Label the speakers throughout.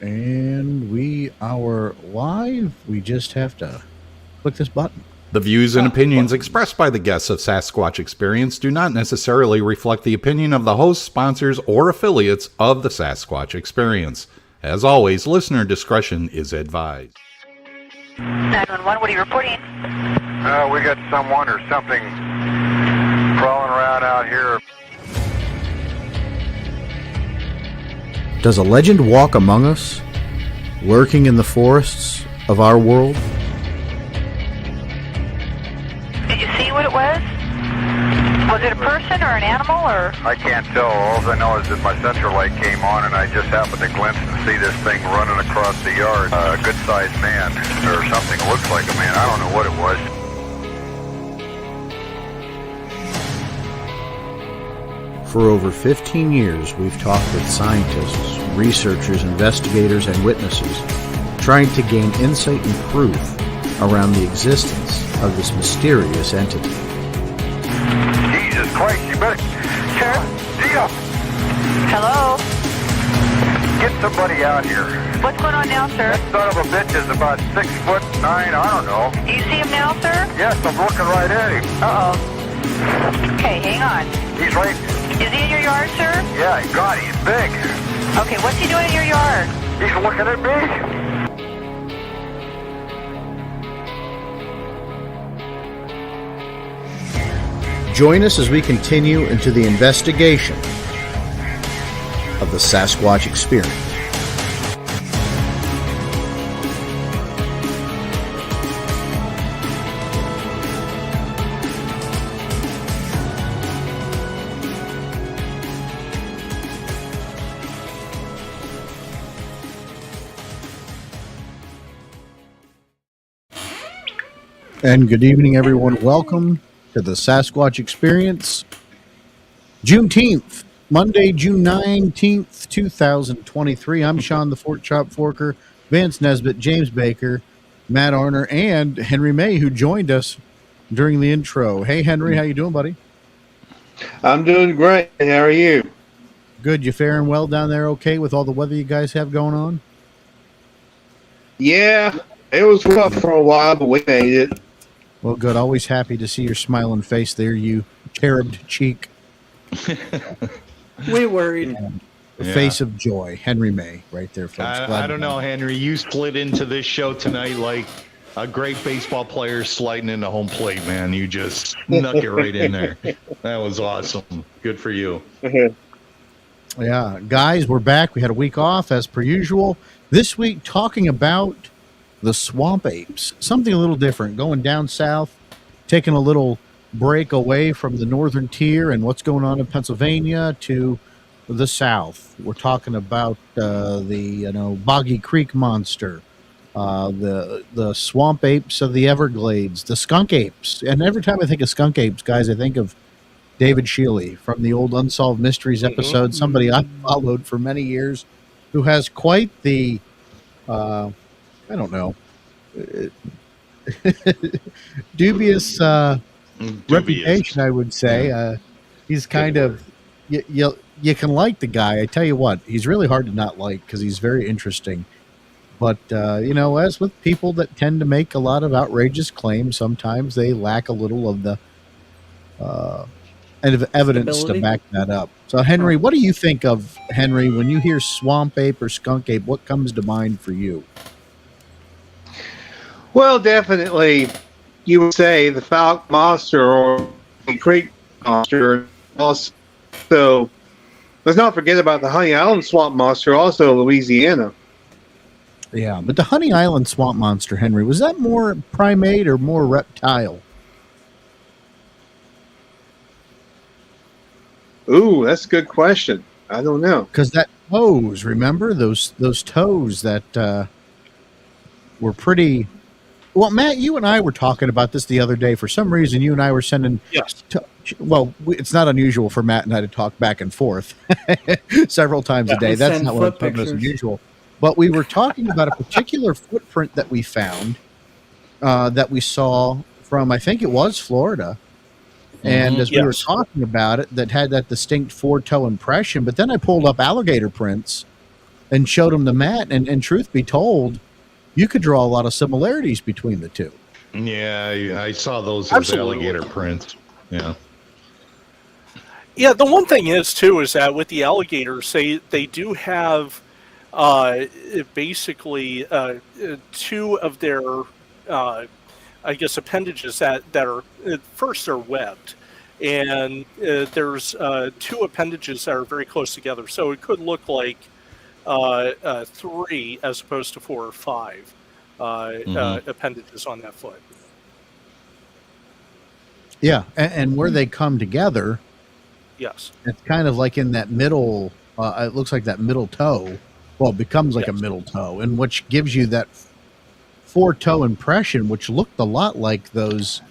Speaker 1: And we are live. We just have to click this button.
Speaker 2: The views and opinions expressed by the guests of Sasquatch Experience do not necessarily reflect the opinion of the hosts, sponsors, or affiliates of the Sasquatch Experience. As always, listener discretion is advised.
Speaker 3: 911, what are you reporting?
Speaker 4: We got someone or something crawling around out here.
Speaker 1: Does a legend walk among us, lurking in the forests of our world?
Speaker 3: Did you see what it was? Was it a person or an animal or?
Speaker 4: I can't tell. All I know is that my central light came on and I just happened to glimpse and see this thing running across the yard. A good-sized man or something. Looks like a man. I don't know what it was.
Speaker 1: For over 15 years, we've talked with scientists, researchers, investigators, and witnesses, trying to gain insight and proof around the existence of this mysterious entity.
Speaker 4: Jesus Christ, you better...
Speaker 3: Sure.
Speaker 4: Gio,
Speaker 3: Hello?
Speaker 4: get somebody out here.
Speaker 3: What's going on now, sir?
Speaker 4: That son of a bitch is about 6'9", I don't know.
Speaker 3: Do you see him now, sir?
Speaker 4: Yes, I'm looking right at him.
Speaker 3: Uh-oh. Okay, hang on.
Speaker 4: He's right...
Speaker 3: Is he in your yard, sir?
Speaker 4: Yeah, God, he's big.
Speaker 3: Okay, what's he doing in your yard?
Speaker 4: He's looking at me.
Speaker 1: Join us as we continue into the investigation of the Sasquatch Experience. And good evening, everyone. Welcome to the Sasquatch Experience. Juneteenth, Monday, June 19th, 2023. I'm Sean the Fort Chop Forker, Vance Nesbitt, James Baker, Matt Arner, and Henry May, who joined us during the intro. Hey, Henry, how you doing, buddy?
Speaker 5: I'm doing great. How are you?
Speaker 1: Good. You faring well down there okay with all the weather you guys have going on?
Speaker 5: Yeah, it was rough for a while, but we made it.
Speaker 1: Well, good. Always happy to see your smiling face there, you cherubed cheek.
Speaker 6: We worried.
Speaker 1: Face of joy. Henry May, right there, folks.
Speaker 6: I don't know, Henry. You split into this show tonight like a great baseball player sliding into home plate, man. You just snuck it right in there. That was awesome. Good for you.
Speaker 1: Yeah, guys, we're back. We had a week off, as per usual. This week, talking about the Swamp Apes. Something a little different. Going down south, taking a little break away from the northern tier and what's going on in Pennsylvania to the south. We're talking about the Boggy Creek monster, the Swamp Apes of the Everglades, the Skunk Apes. And every time I think of Skunk Apes, guys, I think of David Shealy from the old Unsolved Mysteries episode, somebody I followed for many years, who has quite the, I don't know, dubious reputation, I would say. He's kind of, you can like the guy. I tell you what, he's really hard to not like because he's very interesting. But, as with people that tend to make a lot of outrageous claims, sometimes they lack a little of the evidence to back that up. So, Henry, what do you think of, Henry, when you hear Swamp Ape or Skunk Ape? What comes to mind for you?
Speaker 5: Well, definitely, you would say the Falcon Monster or the Creek Monster. Also, let's not forget about the Honey Island Swamp Monster, also Louisiana.
Speaker 1: Yeah, but the Honey Island Swamp Monster, Henry, was that more primate or more reptile?
Speaker 5: Ooh, that's a good question. I don't know.
Speaker 1: Because that toes, remember? Those toes that were pretty... Well, Matt, you and I were talking about this the other day. For some reason, you and I were sending...
Speaker 5: Yes.
Speaker 1: It's not unusual for Matt and I to talk back and forth several times a day. That's not what is unusual. But we were talking about a particular footprint that we found that we saw from, I think it was Florida. And as we were talking about it, that had that distinct four-toe impression. But then I pulled up alligator prints and showed him the mat. And truth be told, you could draw a lot of similarities between the two.
Speaker 6: Yeah, I saw those as alligator prints. Yeah.
Speaker 7: Yeah, the one thing is too is that with the alligators, they do have basically two of their I guess appendages that are at first they're webbed, and there's two appendages that are very close together, so it could look like 3 as opposed to 4 or 5 appendages on that foot.
Speaker 1: Yeah, and where they come together,
Speaker 7: Yes.
Speaker 1: it's kind of like in that middle. It looks like that middle toe. Well, it becomes like a middle toe, and which gives you that 4-toe impression, which looked a lot like those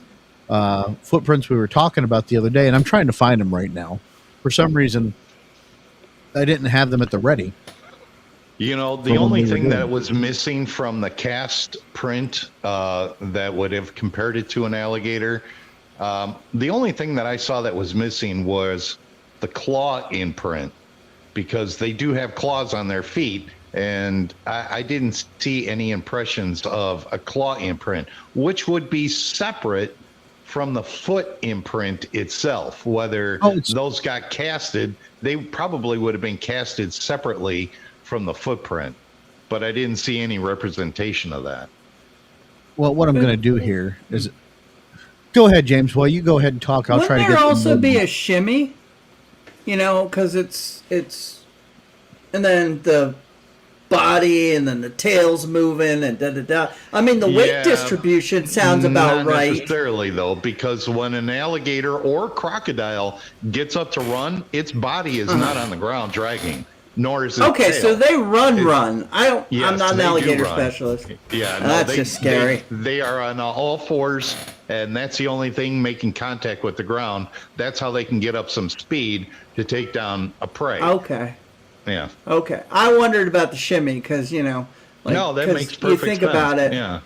Speaker 1: footprints we were talking about the other day. And I'm trying to find them right now. For some reason, I didn't have them at the ready.
Speaker 6: You know, the only thing that was missing from the cast print that would have compared it to an alligator, the only thing that I saw that was missing was the claw imprint, because they do have claws on their feet, and I didn't see any impressions of a claw imprint, which would be separate from the foot imprint itself. Whether those got casted, they probably would have been casted separately from the footprint, but I didn't see any representation of that.
Speaker 1: Well, what I'm going to do here is go ahead, James. Well, you go ahead and talk. I'll try to get.
Speaker 8: Wouldn't there also be a shimmy? You know, because it's, and then the body, and then the tail's moving, and da da da. I mean, the weight distribution sounds about right.
Speaker 6: Not necessarily, though, because when an alligator or crocodile gets up to run, its body is not on the ground dragging. Nor is it
Speaker 8: okay,
Speaker 6: tail.
Speaker 8: so they run. I'm not an alligator
Speaker 6: run.
Speaker 8: Specialist.
Speaker 6: Yeah, no,
Speaker 8: that's just scary.
Speaker 6: They are on all fours, and that's the only thing making contact with the ground. That's how they can get up some speed to take down a prey.
Speaker 8: Okay.
Speaker 6: Yeah.
Speaker 8: Okay. I wondered about the shimmy because, you know, like,
Speaker 6: no, that makes perfect
Speaker 8: you think
Speaker 6: sense.
Speaker 8: about it.
Speaker 6: Yeah.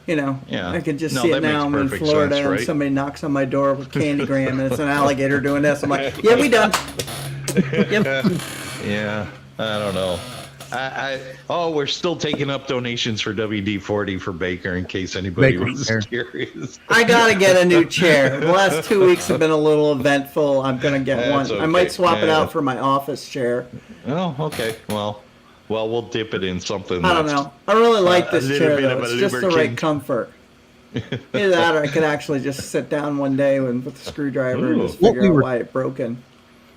Speaker 8: You know,
Speaker 6: yeah.
Speaker 8: I can just see it now. I'm in Florida,
Speaker 6: sense, right?
Speaker 8: and somebody knocks on my door with candygram, and it's an alligator doing this. I'm like, yeah, we done. Yep.
Speaker 6: Yeah, I don't know. We're still taking up donations for WD-40 for Baker in case anybody was curious.
Speaker 8: I gotta get a new chair. The last 2 weeks have been a little eventful. I'm gonna get one.
Speaker 6: Okay.
Speaker 8: I might swap it out for my office chair.
Speaker 6: Oh, okay. Well, we'll dip it in something.
Speaker 8: I don't know. I really like this chair,
Speaker 6: bit
Speaker 8: though.
Speaker 6: of a
Speaker 8: It's just the right
Speaker 6: lubricant.
Speaker 8: comfort. Either that, or I could actually just sit down one day with a screwdriver and just
Speaker 1: What
Speaker 8: figure
Speaker 1: we
Speaker 8: out
Speaker 1: were-
Speaker 8: why it broken.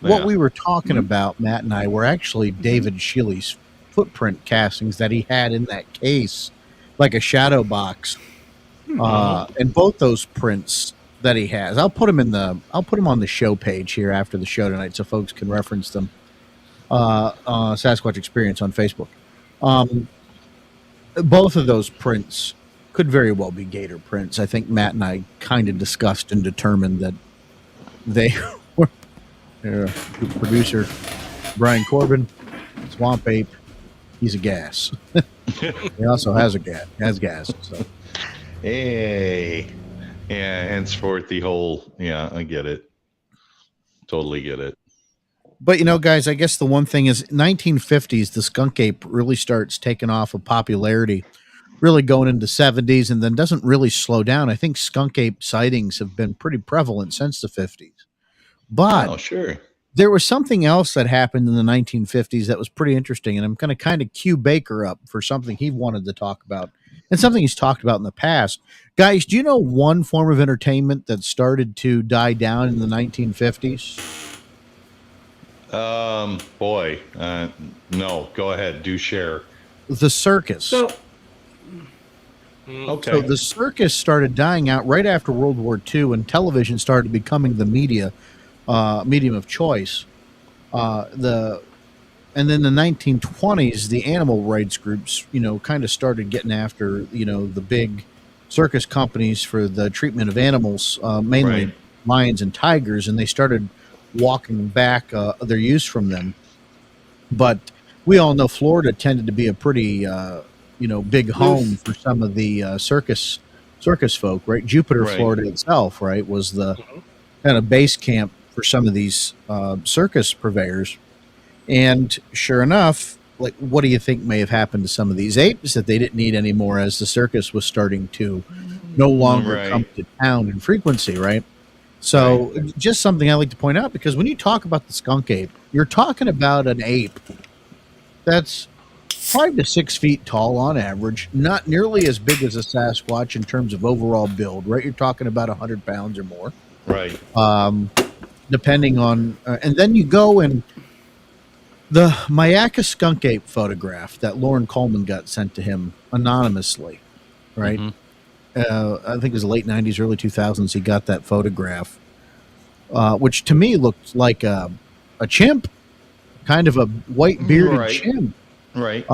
Speaker 1: What we were talking about, Matt and I, were actually David Shealy's footprint castings that he had in that case, like a shadow box. And both those prints that he has, I'll put them on the show page here after the show tonight, so folks can reference them. Sasquatch Experience on Facebook. Both of those prints could very well be gator prints. I think Matt and I kind of discussed and determined that they were. Producer Brian Corbin, Swamp Ape, he's a gas. He also has gas. So.
Speaker 6: Hey, yeah, henceforth the whole, I get it. Totally get it.
Speaker 1: But, you know, guys, I guess the one thing is 1950s, the skunk ape really starts taking off of popularity, really going into 70s, and then doesn't really slow down. I think skunk ape sightings have been pretty prevalent since the 50s. But
Speaker 6: sure.
Speaker 1: There was something else that happened in the 1950s that was pretty interesting, and I'm going to kind of cue Baker up for something he wanted to talk about and something he's talked about in the past. Guys, do you know one form of entertainment that started to die down in the 1950s?
Speaker 6: No, go ahead, do share.
Speaker 1: The circus.
Speaker 8: So,
Speaker 6: Okay.
Speaker 1: So the circus started dying out right after World War II, and television started becoming the medium of choice. And then the 1920s, the animal rights groups, kind of started getting after, the big circus companies for the treatment of animals, mainly lions and tigers, and they started walking back their use from them. But we all know Florida tended to be a pretty, big home for some of the circus folk, right? Jupiter, Florida itself, right, was the kind of base camp for some of these circus purveyors. And sure enough, like, what do you think may have happened to some of these apes that they didn't need anymore as the circus was starting to no longer come to town in frequency, right? So just something I like to point out, because when you talk about the skunk ape, you're talking about an ape that's 5 to 6 feet tall on average, not nearly as big as a Sasquatch in terms of overall build, right? You're talking about 100 pounds or more.
Speaker 6: Right.
Speaker 1: Depending on, and then you go and the Myakka skunk ape photograph that Lauren Coleman got sent to him anonymously, right? I think it was the late 90s, early 2000s. He got that photograph, which to me looked like a chimp, kind of a white bearded chimp.
Speaker 6: Right.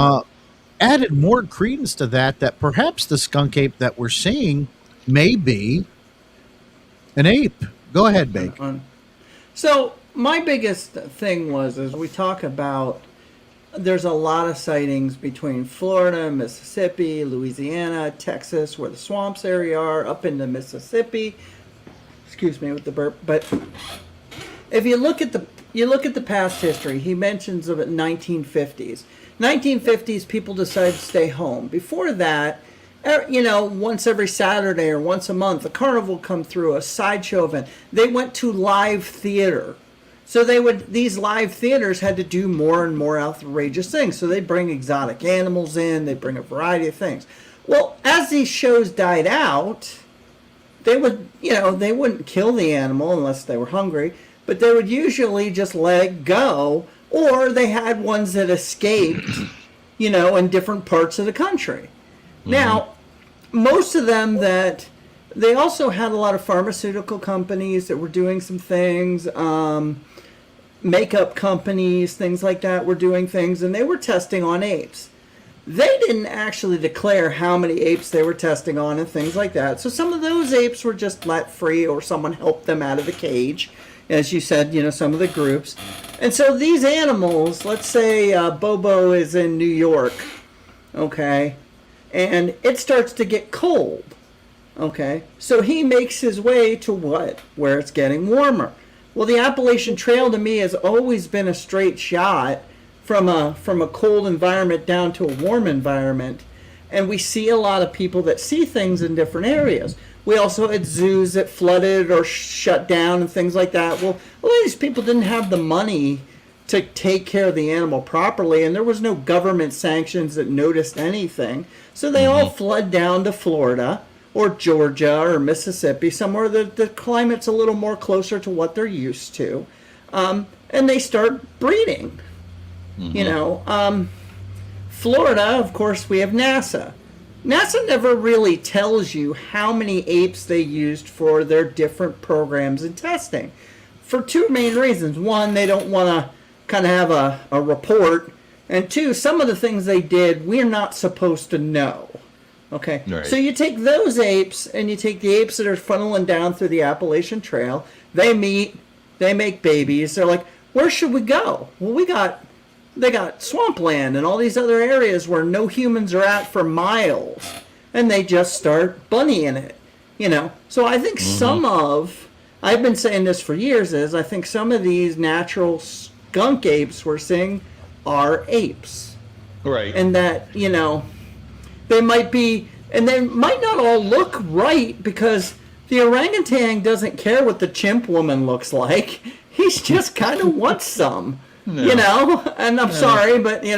Speaker 1: Added more credence to that perhaps the skunk ape that we're seeing may be an ape. Go ahead, Bake.
Speaker 8: So my biggest thing was, as we talk about, there's a lot of sightings between Florida, Mississippi, Louisiana, Texas, where the swamps area are, up into Mississippi. Excuse me with the burp. But if you look at the past history, he mentions of it 1950s. 1950s, people decided to stay home. Before that, once every Saturday or once a month, a carnival would come through, a sideshow event. They went to live theater. So these live theaters had to do more and more outrageous things. So they bring exotic animals in, they bring a variety of things. Well, as these shows died out, they wouldn't kill the animal unless they were hungry, but they would usually just let it go, or they had ones that escaped, in different parts of the country. Now, most of them they also had a lot of pharmaceutical companies that were doing some things, makeup companies, things like that were doing things, and they were testing on apes. They didn't actually declare how many apes they were testing on and things like that. So some of those apes were just let free, or someone helped them out of the cage, as you said, some of the groups. And so these animals, let's say Bobo is in New York, okay, and it starts to get cold, okay, so he makes his way to where it's getting warmer. Well, the Appalachian Trail to me has always been a straight shot from a cold environment down to a warm environment, and we see a lot of people that see things in different areas. We also had zoos that flooded or shut down and things like that. Well, a lot of these people didn't have the money to take care of the animal properly, and there was no government sanctions that noticed anything. So they all flood down to Florida or Georgia or Mississippi, somewhere the climate's a little more closer to what they're used to. And they start breeding. Florida, of course, we have NASA. NASA never really tells you how many apes they used for their different programs and testing, for two main reasons. One, they don't want to kind of have a report, and two, some of the things they did we're not supposed to know. Okay, right. So you take those apes and you take the apes that are funneling down through the Appalachian Trail. They meet, they make babies. They're like, where should we go? Well, they got swampland and all these other areas where no humans are at for miles, and they just start bunnying it, So I think I've been saying this for years, I think some of these natural skunk apes we're seeing are apes.
Speaker 6: Right.
Speaker 8: And that, they might be, and they might not all look right, because the orangutan doesn't care what the chimp woman looks like. He's just kind of wants some. No. And I'm sorry, but we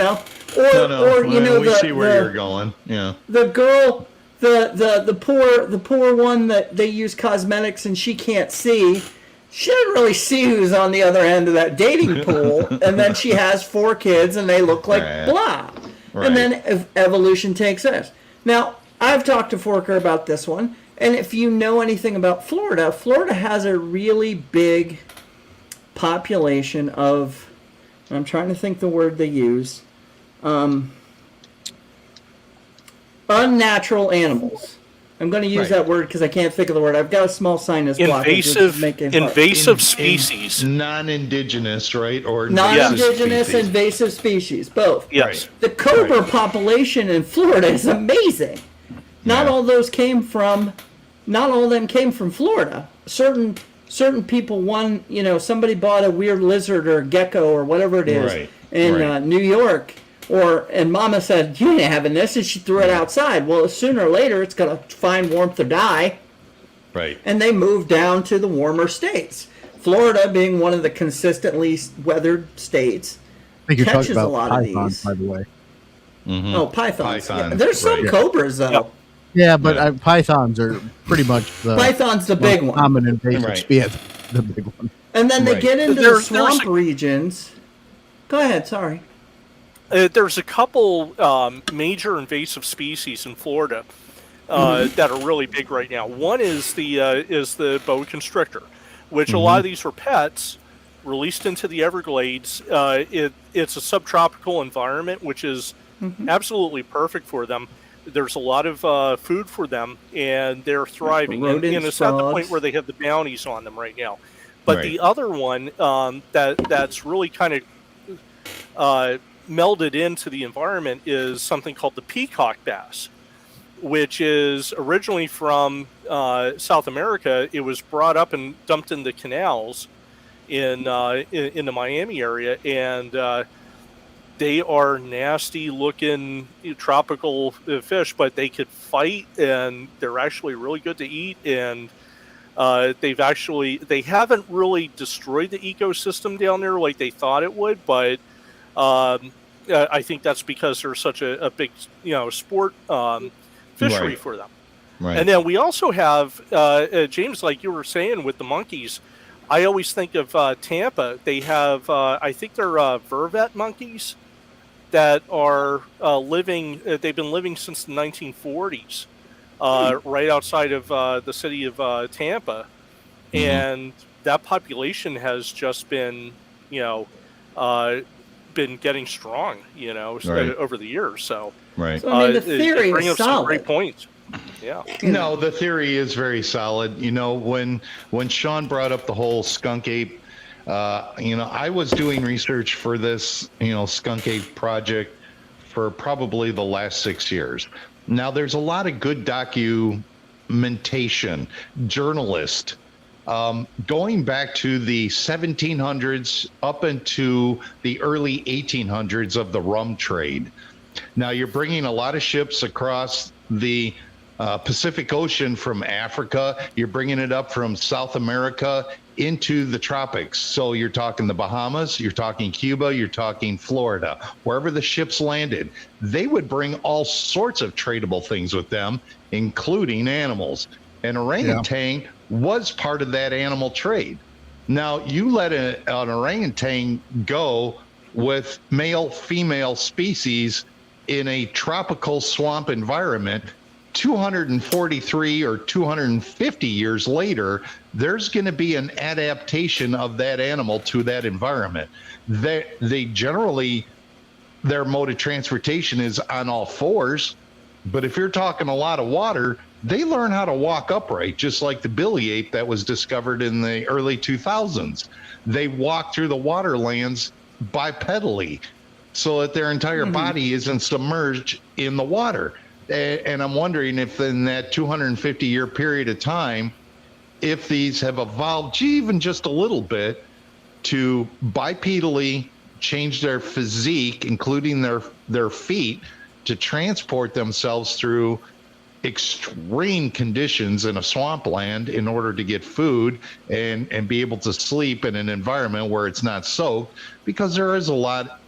Speaker 6: see where you're going. Yeah.
Speaker 8: The girl, the poor one that they use cosmetics and she can't see. She doesn't really see who's on the other end of that dating pool, and then she has 4 kids and they look like blah. Right. And then evolution takes us. Now, I've talked to Forker about this one, and if you know anything about Florida, Florida has a really big population of, I'm trying to think the word they use, unnatural animals. I'm going to use that word because I can't think of the word. I've got a small sinus block.
Speaker 7: Invasive species.
Speaker 6: Non-indigenous, right? Or
Speaker 8: non-indigenous, invasive species, both.
Speaker 7: Yes.
Speaker 8: Right. The cobra population in Florida is amazing. Not all of them came from Florida. Certain people somebody bought a weird lizard or gecko or whatever it is in New York. And Mama said, you ain't having this, and she threw it outside. Well, sooner or later, it's going to find warmth or die.
Speaker 6: Right.
Speaker 8: And they moved down to the warmer states. Florida, being one of the consistently weathered states,
Speaker 1: I think you're talking
Speaker 8: catches
Speaker 1: about
Speaker 8: a lot
Speaker 1: pythons,
Speaker 8: of these.
Speaker 1: by the way.
Speaker 6: Mhm.
Speaker 8: Oh, pythons.
Speaker 6: Pythons,
Speaker 8: Yeah. There's some
Speaker 6: right.
Speaker 8: cobras, though.
Speaker 7: Yep.
Speaker 1: Yeah, but pythons are pretty much the
Speaker 8: Python's the big one.
Speaker 1: common invasive
Speaker 6: Right.
Speaker 1: species. The big one.
Speaker 8: And then they
Speaker 6: Right.
Speaker 8: get into the
Speaker 7: There's
Speaker 8: swamp
Speaker 7: a-
Speaker 8: regions. Go ahead, sorry.
Speaker 7: There's a couple major invasive species in Florida that are really big right now. One is the boa constrictor, which a lot of these are pets released into the Everglades. It's a subtropical environment, which is absolutely perfect for them. There's a lot of food for them, and they're thriving. And
Speaker 8: Rodents,
Speaker 7: it's at the point
Speaker 8: frogs.
Speaker 7: where they have the bounties on them right now. But
Speaker 6: Right.
Speaker 7: the other one that's really kind of melded into the environment is something called the peacock bass, which is originally from South America. It was brought up and dumped in the canals in the Miami area, and they are nasty looking tropical fish, but they could fight, and they're actually really good to eat. And they haven't really destroyed the ecosystem down there like they thought it would, but I think that's because there's such a big sport fishery
Speaker 6: Right.
Speaker 7: for them.
Speaker 6: Right.
Speaker 7: And then we also have James, like you were saying with the monkeys. I always think of Tampa. They have I think they're vervet monkeys that are living. They've been living since the 1940s, right outside of the city of Tampa, and that population has just been been getting strong,
Speaker 6: Right.
Speaker 7: over the years. So,
Speaker 6: Right.
Speaker 8: So, I mean, the
Speaker 7: it
Speaker 8: theory
Speaker 7: bring
Speaker 8: is
Speaker 7: up some great
Speaker 8: solid.
Speaker 7: points. Yeah.
Speaker 6: No, the theory is very solid. When Sean brought up the whole skunk ape, I was doing research for this, skunk ape project for probably the last 6 years. Now, there's a lot of good documentation, journalists, going back to the 1700s up into the early 1800s of the rum trade. Now, you're bringing a lot of ships across the Pacific Ocean from Africa. You're bringing it up from South America into the tropics. So you're talking the Bahamas, you're talking Cuba, you're talking Florida, wherever the ships landed. They would bring all sorts of tradable things with them, including animals. And orangutan was part of that animal trade. Now, you let an orangutan go with male, female species in a tropical swamp environment, 243 or 250 years later, there's going to be an adaptation of that animal to that environment. They generally, their mode of transportation is on all fours, but if you're talking a lot of water, they learn how to walk upright, just like the billy ape that was discovered in the early 2000s. They walk through the waterlands bipedally so that their entire body isn't submerged in the water. And I'm wondering if in that 250-year period of time, if these have evolved even just a little bit to bipedally change their physique, including their feet, to transport themselves through extreme conditions in a swampland in order to get food and be able to sleep in an environment where it's not soaked, because there is a lot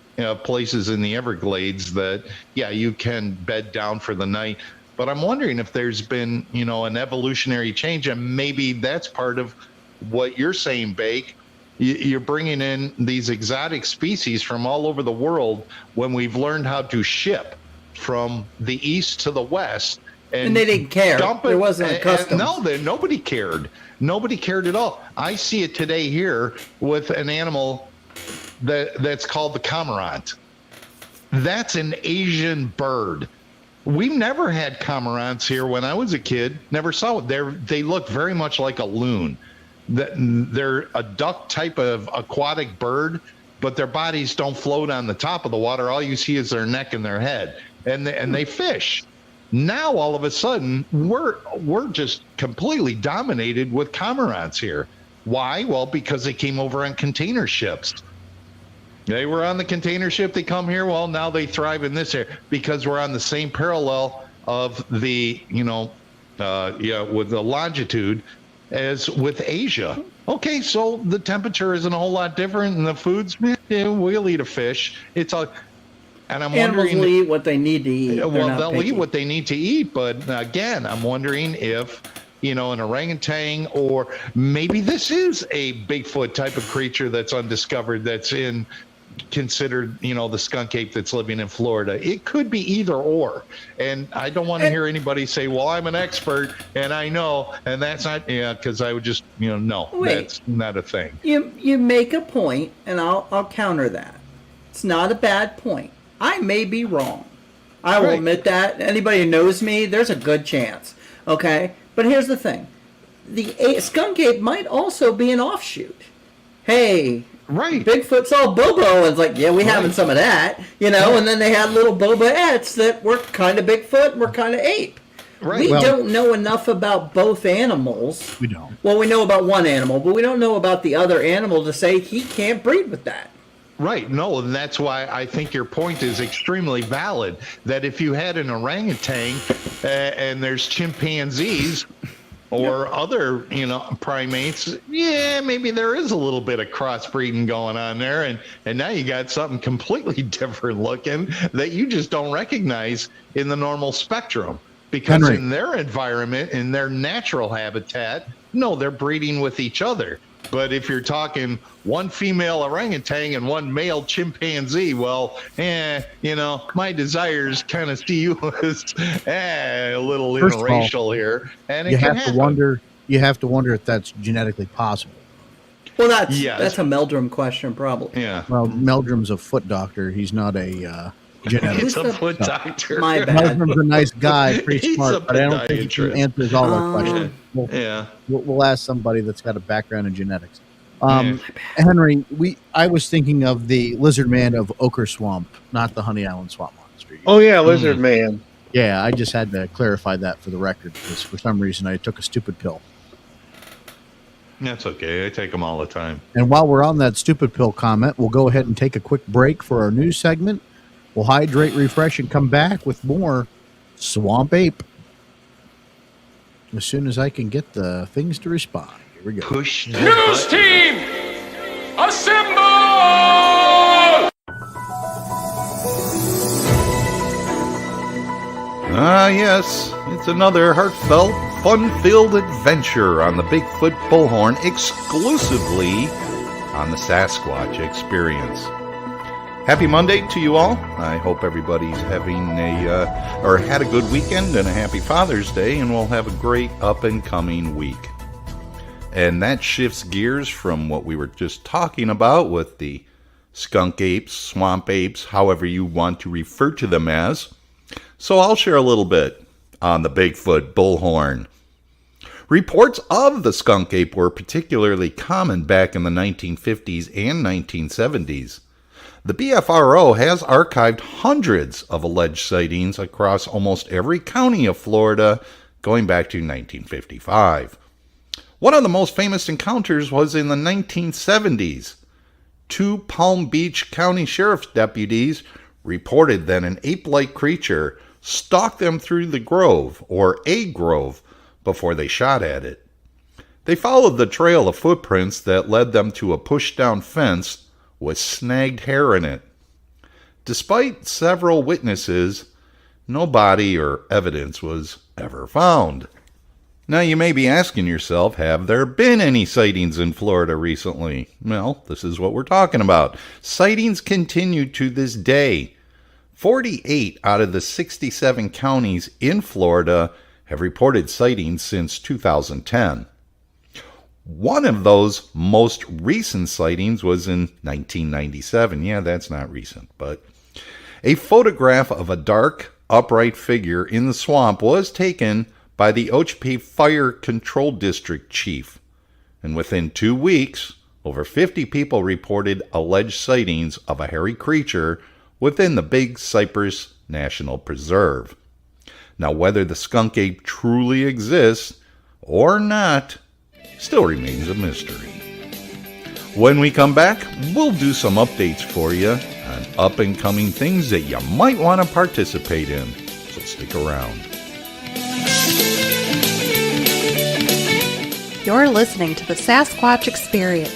Speaker 6: places in the Everglades that, you can bed down for the night. But I'm wondering if there's been, an evolutionary change, and maybe that's part of what you're saying, Bake. You're bringing in these exotic species from all over the world when we've learned how to ship from the east to the west.
Speaker 8: And they didn't care.
Speaker 6: Dump it.
Speaker 8: There wasn't a customs.
Speaker 6: Nobody cared. Nobody cared at all. I see it today here with an animal that's called the cormorant. That's an Asian bird. We've never had cormorants here when I was a kid. Never saw it. They look very much like a loon. They're a duck type of aquatic bird, but their bodies don't float on the top of the water. All you see is their neck and their head, and they fish. Now all of a sudden we're just completely dominated with cormorants here. Why? Well, because they came over on container ships. They were on the container ship. They come here. Well, now they thrive in this area because we're on the same parallel of the, with the longitude as with Asia. Okay, so the temperature isn't a whole lot different, and the foods, we'll eat a fish. It's all, and I'm
Speaker 8: Animals
Speaker 6: wondering.
Speaker 8: will eat what they need to eat.
Speaker 6: Well, they'll eat what they need to eat, but again, I'm wondering if an orangutan, or maybe this is a Bigfoot type of creature that's undiscovered, that's considered, the skunk ape that's living in Florida. It could be either or. And I don't want to hear anybody say, well, I'm an expert and I know, and that's not, because I would just, no, that's not a thing.
Speaker 8: You make a point, and I'll counter that. It's not a bad point. I may be wrong. I will admit that. Anybody who knows me, there's a good chance. Okay? But here's the thing. The skunk ape might also be an offshoot. Hey, Bigfoot saw Bobo and it's like, yeah, we having some of that, and then they had little Boba-ettes that were kind of Bigfoot and were kind of ape. Right. We don't know enough about both animals.
Speaker 1: We don't.
Speaker 8: Well, we know about one animal, but we don't know about the other animal to say he can't breed with that.
Speaker 6: Right. No, and that's why I think your point is extremely valid, that if you had an orangutan and there's chimpanzees or other, primates, maybe there is a little bit of crossbreeding going on there. And now you got something completely different looking that you just don't recognize in the normal spectrum. Because in their environment, in their natural habitat, no, they're breeding with each other. But if you're talking one female orangutan and one male chimpanzee, well, my desires kind of see you as a little interracial here, and
Speaker 1: you have to wonder. You have to wonder if that's genetically possible.
Speaker 8: Well, that's a Meldrum question, probably.
Speaker 6: Yeah.
Speaker 1: Well, Meldrum's a foot doctor. He's not a genetic.
Speaker 6: He's a foot doctor.
Speaker 8: My bad.
Speaker 1: Meldrum's a nice guy, pretty smart, but I don't think he answers all our questions. We'll ask somebody that's got a background in genetics. Henry, I was thinking of the lizard man of Ochre Swamp, not the Honey Island swamp monster.
Speaker 5: Oh yeah, lizard man.
Speaker 1: Yeah, I just had to clarify that for the record because for some reason I took a stupid pill.
Speaker 6: That's okay. I take them all the time.
Speaker 1: And while we're on that stupid pill comment, we'll go ahead and take a quick break for our news segment. We'll hydrate, refresh, and come back with more Swamp Ape as soon as I can get the things to respond. Here we go.
Speaker 6: Push the
Speaker 9: News
Speaker 6: button.
Speaker 9: team, assemble!
Speaker 2: Yes, it's another heartfelt, fun-filled adventure on the Bigfoot Bullhorn, exclusively on the Sasquatch Experience. Happy Monday to you all. I hope everybody's having had a good weekend and a happy Father's Day, and we'll have a great up-and-coming week. And that shifts gears from what we were just talking about with the skunk apes, swamp apes, however you want to refer to them as. So I'll share a little bit on the Bigfoot Bullhorn. Reports of the skunk ape were particularly common back in the 1950s and 1970s. The BFRO has archived hundreds of alleged sightings across almost every county of Florida going back to 1955. One of the most famous encounters was in the 1970s. Two Palm Beach County Sheriff's deputies reported that an ape-like creature stalked them through the grove, or a grove, before they shot at it. They followed the trail of footprints that led them to a push-down fence with snagged hair in it. Despite several witnesses, no body or evidence was ever found. Now you may be asking yourself, have there been any sightings in Florida recently? Well, this is what we're talking about. Sightings continue to this day. 48 out of the 67 counties in Florida have reported sightings since 2010. One of those most recent sightings was in 1997. Yeah, that's not recent, but a photograph of a dark, upright figure in the swamp was taken by the Ocho Fire Control District chief. And within 2 weeks, over 50 people reported alleged sightings of a hairy creature within the Big Cypress National Preserve. Now, whether the skunk ape truly exists or not still remains a mystery. When we come back, we'll do some updates for you on up-and-coming things that you might want to participate in. So stick around.
Speaker 10: You're listening to the Sasquatch Experience.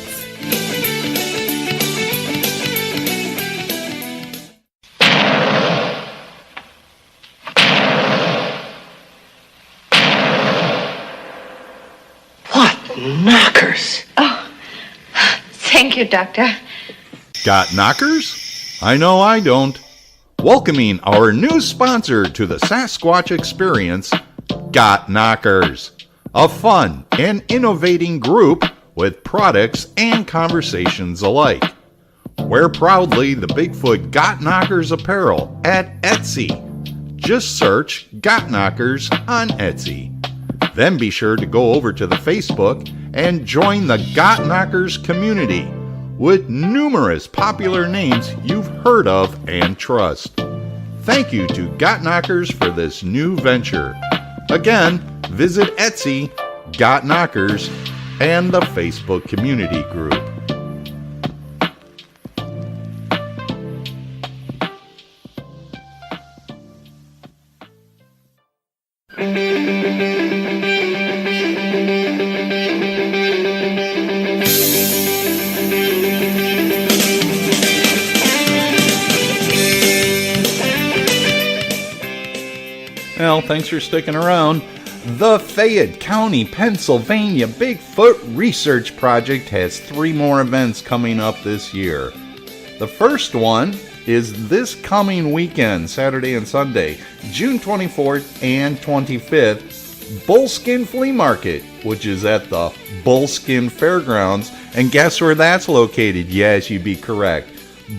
Speaker 11: What knockers?
Speaker 12: Oh, thank you, Doctor.
Speaker 2: Got knockers? I know I don't. Welcoming our new sponsor to the Sasquatch Experience, Got Knockers. A fun and innovating group with products and conversations alike. Wear proudly the Bigfoot Got Knockers apparel at Etsy. Just search Got Knockers on Etsy. Then be sure to go over to the Facebook and join the Got Knockers community with numerous popular names you've heard of and trust. Thank you to Got Knockers for this new venture. Again, visit Etsy, Got Knockers, and the Facebook community group. Well, thanks for sticking around. The Fayette County, Pennsylvania Bigfoot Research Project has 3 more events coming up this year. The first one is this coming weekend, Saturday and Sunday, June 24th and 25th, Bullskin Flea Market, which is at the Bullskin Fairgrounds. And guess where that's located? Yes, you'd be correct.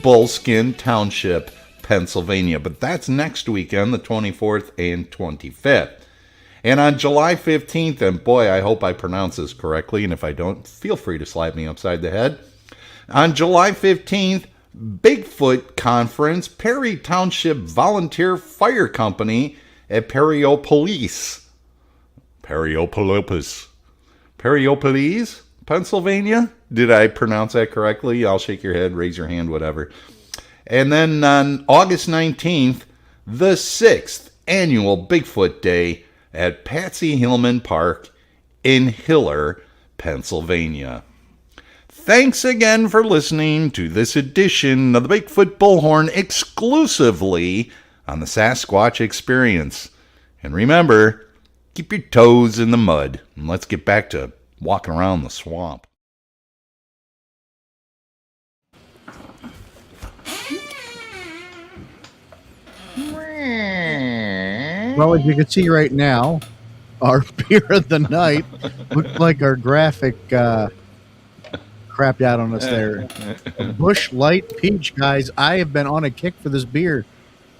Speaker 2: Bullskin Township, Pennsylvania. But that's next weekend, the 24th and 25th. And on July 15th, and boy, I hope I pronounce this correctly, and if I don't, feel free to slap me upside the head. On July 15th, Bigfoot Conference, Perry Township Volunteer Fire Company at Perryopolis, Pennsylvania? Did I pronounce that correctly? I'll shake your head, raise your hand, whatever. And then on August 19th, the 6th annual Bigfoot Day at Patsy Hillman Park in Hiller, Pennsylvania. Thanks again for listening to this edition of the Bigfoot Bullhorn exclusively on the Sasquatch Experience. And remember, keep your toes in the mud, and let's get back to walking around the swamp.
Speaker 1: Well, as you can see right now, our beer of the night looks like our graphic crapped out on us there. Bush Light Peach, guys. I have been on a kick for this beer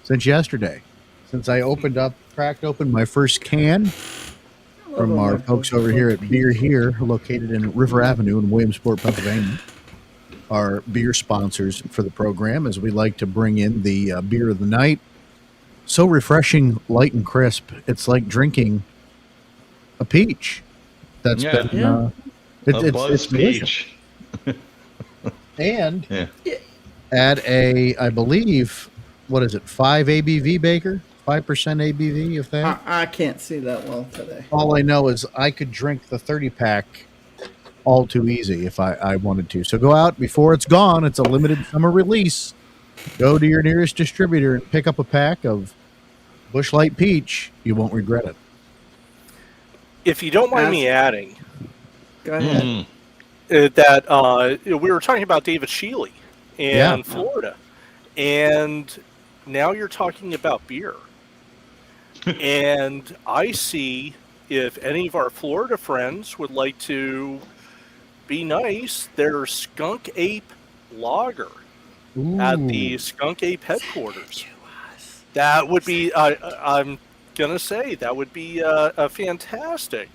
Speaker 1: since yesterday. Since I cracked open my first can from our folks over here at Beer Here, located in River Avenue in Williamsport, Pennsylvania. Our beer sponsors for the program, as we like to bring in the beer of the night. So refreshing, light and crisp. It's like drinking a peach. It's delicious.
Speaker 6: Peach.
Speaker 1: And add I believe, what is it, 5 ABV, Baker? 5% ABV, if that?
Speaker 8: I can't see that well today.
Speaker 1: All I know is I could drink the 30-pack all too easy if I wanted to. So go out before it's gone. It's a limited summer release. Go to your nearest distributor and pick up a pack of Bush Light Peach. You won't regret it.
Speaker 7: If you don't mind me adding,
Speaker 8: go ahead.
Speaker 7: That we were talking about David Shealy in Florida, and now you're talking about beer. And I see if any of our Florida friends would like to be nice, there's Skunk Ape Lager at the Skunk Ape headquarters. That would be, I'm going to say, that would be a fantastic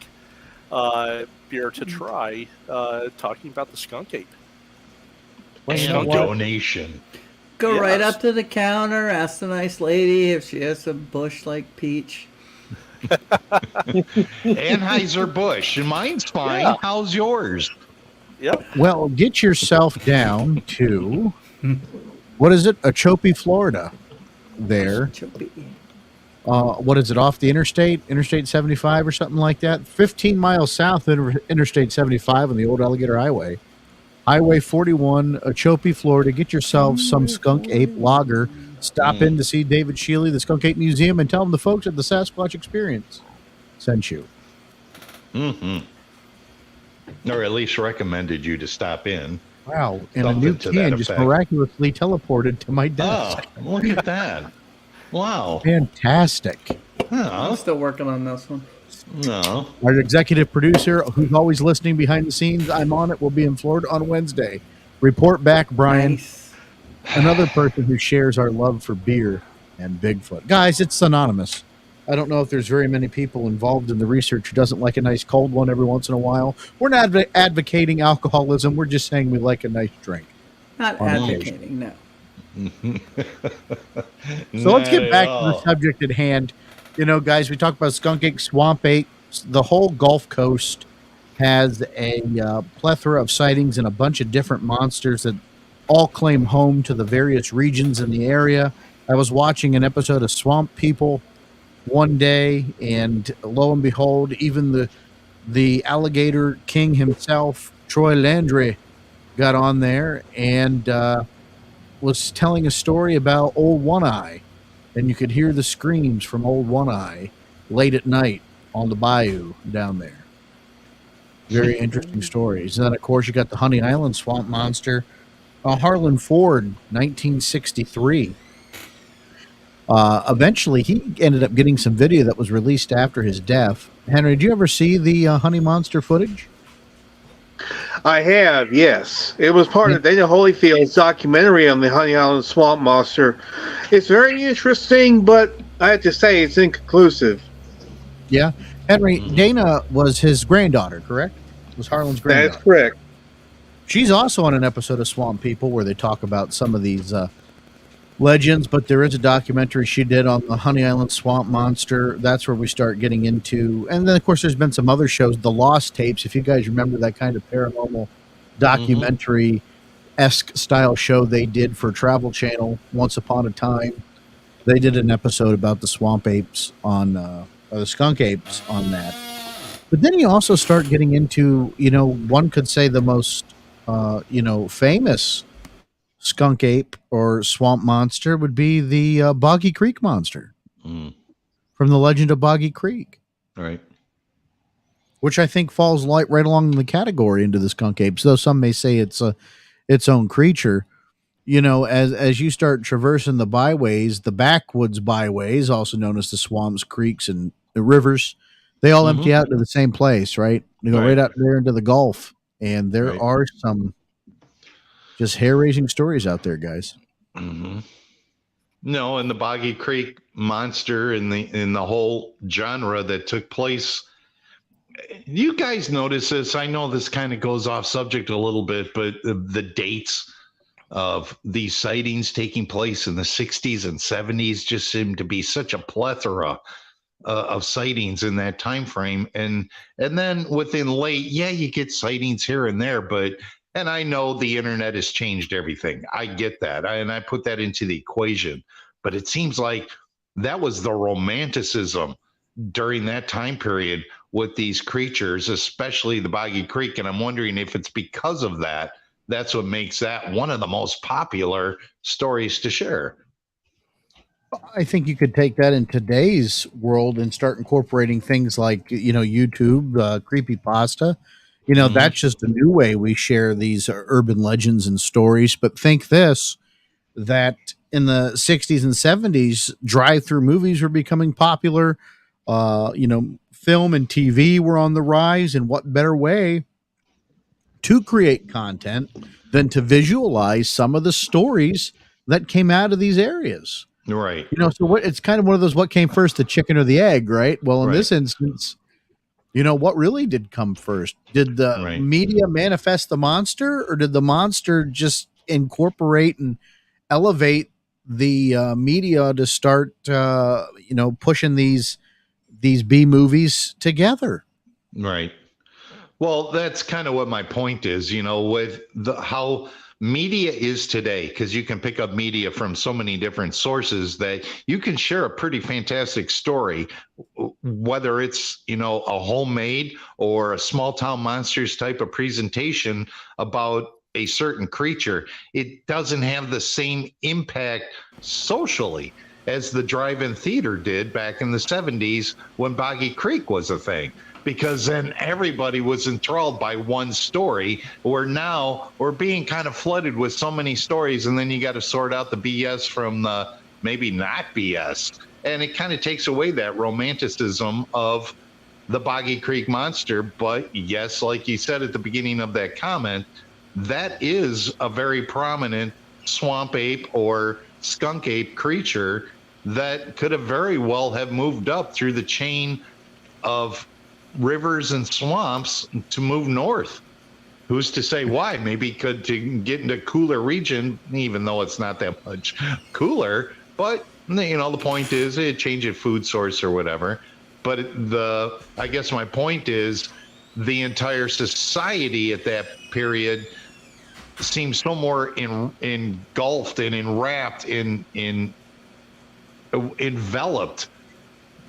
Speaker 7: beer to try, talking about the Skunk Ape.
Speaker 6: And a donation.
Speaker 8: Go right up to the counter, ask the nice lady if she has some Bush like peach.
Speaker 6: Anheuser-Busch. And mine's fine. Yeah. How's yours?
Speaker 7: Yep.
Speaker 1: Well, get yourself down to, what is it? Ochope, Florida. There. What is it, off the Interstate 75 or something like that? 15 miles south of Interstate 75 on the old Alligator Highway. Highway 41, Ochope, Florida. Get yourself some skunk ape lager. Stop in to see David Shealy, the Skunk Ape Museum, and tell them the folks at the Sasquatch Experience sent you.
Speaker 6: Mm-hmm. Or at least recommended you to stop in.
Speaker 1: Wow. And a new can just miraculously teleported to my desk.
Speaker 6: Oh, look at that. Wow.
Speaker 1: Fantastic.
Speaker 8: I'm still working on this one.
Speaker 6: No.
Speaker 1: Our executive producer, who's always listening behind the scenes, I'm on it, will be in Florida on Wednesday. Report back, Brian.
Speaker 8: Nice.
Speaker 1: Another person who shares our love for beer and Bigfoot. Guys, it's synonymous. I don't know if there's very many people involved in the research who doesn't like a nice cold one every once in a while. We're not advocating alcoholism. We're just saying we like a nice drink.
Speaker 8: Not advocating, no.
Speaker 1: So let's get back to the subject at hand. You know, guys, we talk about skunk apes, swamp apes. The whole Gulf Coast has a plethora of sightings and a bunch of different monsters that all claim home to the various regions in the area. I was watching an episode of Swamp People one day, and lo and behold, even the alligator king himself, Troy Landry, got on there and was telling a story about Old One Eye, and you could hear the screams from Old One Eye late at night on the bayou down there. Very interesting stories. And then, of course, you got the Honey Island swamp monster, Harlan Ford, 1963. Eventually, he ended up getting some video that was released after his death. Henry, did you ever see the Honey Monster footage?
Speaker 5: I have, yes. It was part of Dana Holyfield's documentary on the Honey Island Swamp Monster. It's very interesting, but I have to say it's inconclusive.
Speaker 1: Yeah. Henry, Dana was his granddaughter, correct? Was Harlan's granddaughter.
Speaker 5: That's correct.
Speaker 1: She's also on an episode of Swamp People where they talk about some of these legends, but there is a documentary she did on the Honey Island Swamp Monster. That's where we start getting into, and then of course there's been some other shows, the Lost Tapes, if you guys remember that kind of paranormal documentary-esque style show they did for Travel Channel once upon a time. They did an episode about the Swamp Apes on or the Skunk Apes on that. But then you also start getting into, you know, one could say the most famous skunk ape or swamp monster would be the Boggy Creek monster from the Legend of Boggy Creek.
Speaker 6: Right.
Speaker 1: Which I think falls right along the category into the skunk apes, though some may say it's its own creature. You know, as you start traversing the byways, the backwoods byways, also known as the swamps, creeks, and the rivers, they all empty out to the same place, right? You go right out there into the Gulf, and there are some just hair-raising stories out there, guys.
Speaker 6: No, and the Boggy Creek monster in the whole genre that took place. You guys notice this? I know this kind of goes off subject a little bit, but the dates of these sightings taking place in the 60s and 70s just seem to be such a plethora of sightings in that time frame. And then within late, you get sightings here and there, and I know the internet has changed everything. I get that. And I put that into the equation. But it seems like that was the romanticism during that time period with these creatures, especially the Boggy Creek. And I'm wondering if it's because of that, that's what makes that one of the most popular stories to share.
Speaker 1: I think you could take that in today's world and start incorporating things like, you know, YouTube, creepypasta. You know, that's just a new way we share these urban legends and stories. But think this, that in the 60s and 70s, drive-through movies were becoming popular. You know, film and TV were on the rise. And what better way to create content than to visualize some of the stories that came out of these areas?
Speaker 6: Right.
Speaker 1: You know, so it's kind of one of those, what came first, the chicken or the egg, right? Well, in this instance, you know, what really did come first? Did the media manifest the monster, or did the monster just incorporate and elevate the media to start, you know, pushing these B movies together?
Speaker 6: Right. Well, that's kind of what my point is, with how media is today, because you can pick up media from so many different sources that you can share a pretty fantastic story, whether it's, a homemade or a small town monsters type of presentation about a certain creature. It doesn't have the same impact socially as the drive-in theater did back in the 70s when Boggy Creek was a thing, because then everybody was enthralled by one story, where now we're being kind of flooded with so many stories, and then you got to sort out the BS from the maybe not BS, and it kind of takes away that romanticism of the Boggy Creek monster. But yes, like you said at the beginning of that comment, that is a very prominent swamp ape or skunk ape creature that could have very well have moved up through the chain of rivers and swamps to move north. Who's to say why? Maybe could to get into a cooler region, even though it's not that much cooler. But the point is a change of food source or whatever. But I guess my point is the entire society at that period seems so more engulfed and enwrapped enveloped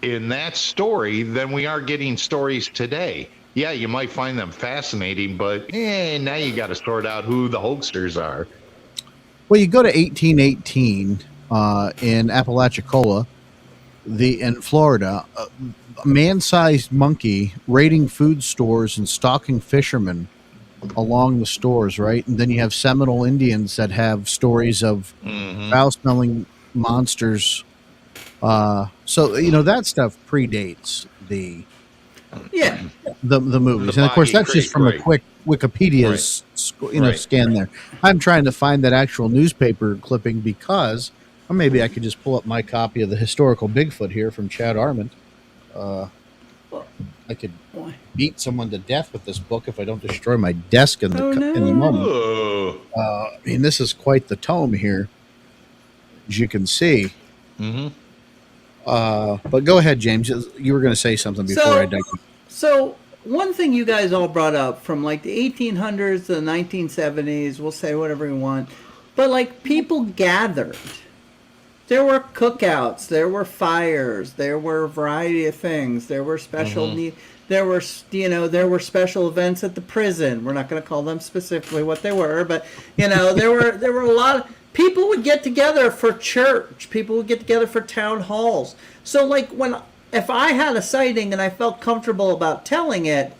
Speaker 6: in that story than we are getting stories today. Yeah, you might find them fascinating, but now you got to sort out who the hoaxers are.
Speaker 1: Well, you go to 1818 in Apalachicola, in Florida, a man-sized monkey raiding food stores and stalking fishermen along the stores, right? And then you have Seminole Indians that have stories of foul-smelling monsters. So that stuff predates the movies, and of course that's just from a quick Wikipedia scan there. I'm trying to find that actual newspaper clipping because, or maybe I could just pull up my copy of the historical Bigfoot here from Chad Armand. I could beat someone to death with this book if I don't destroy my desk in the moment. I mean, this is quite the tome here, as you can see. But go ahead, James. You were going to say something before I digress.
Speaker 8: So one thing you guys all brought up from like the 1800s to the 1970s, we'll say whatever we want, but like people gathered. There were cookouts, there were fires, there were a variety of things. There were special there were special events at the prison. We're not going to call them specifically what they were, but there were a lot of people would get together for church. People would get together for town halls. So like if I had a sighting and I felt comfortable about telling it,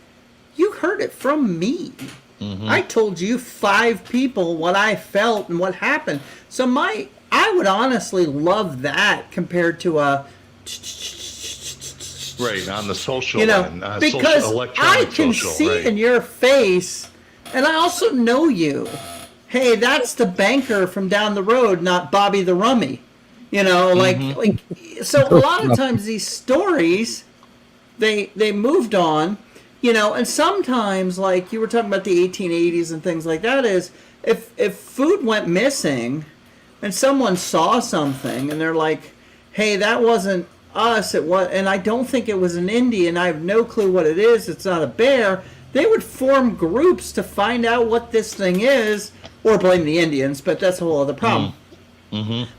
Speaker 8: you heard it from me. I told you 5 people what I felt and what happened. So I would honestly love that compared to a
Speaker 6: on the social
Speaker 8: because I can see in your face, and I also know you. Hey, that's the banker from down the road, not Bobby the Rummy. So a lot of times these stories, they moved on, and sometimes, like you were talking about the 1880s and things like that, is if food went missing and someone saw something and they're like, hey, that wasn't us, it was, and I don't think it was an Indian, I have no clue what it is, it's not a bear, they would form groups to find out what this thing is, or blame the Indians, but that's a whole other problem.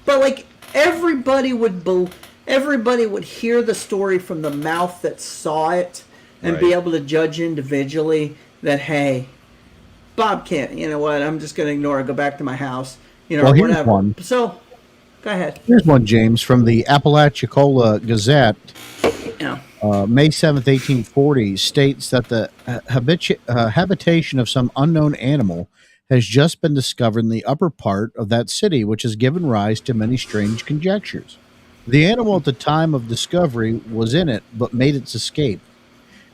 Speaker 8: But like everybody would hear the story from the mouth that saw it and be able to judge individually that, hey, Bob can't, I'm just going to ignore it, go back to my house,
Speaker 1: well, here's whatever. One.
Speaker 8: So, go ahead.
Speaker 1: Here's one, James, from the Apalachicola Gazette. May 7th, 1840, states that the habitation of some unknown animal has just been discovered in the upper part of that city, which has given rise to many strange conjectures. The animal at the time of discovery was in it, but made its escape.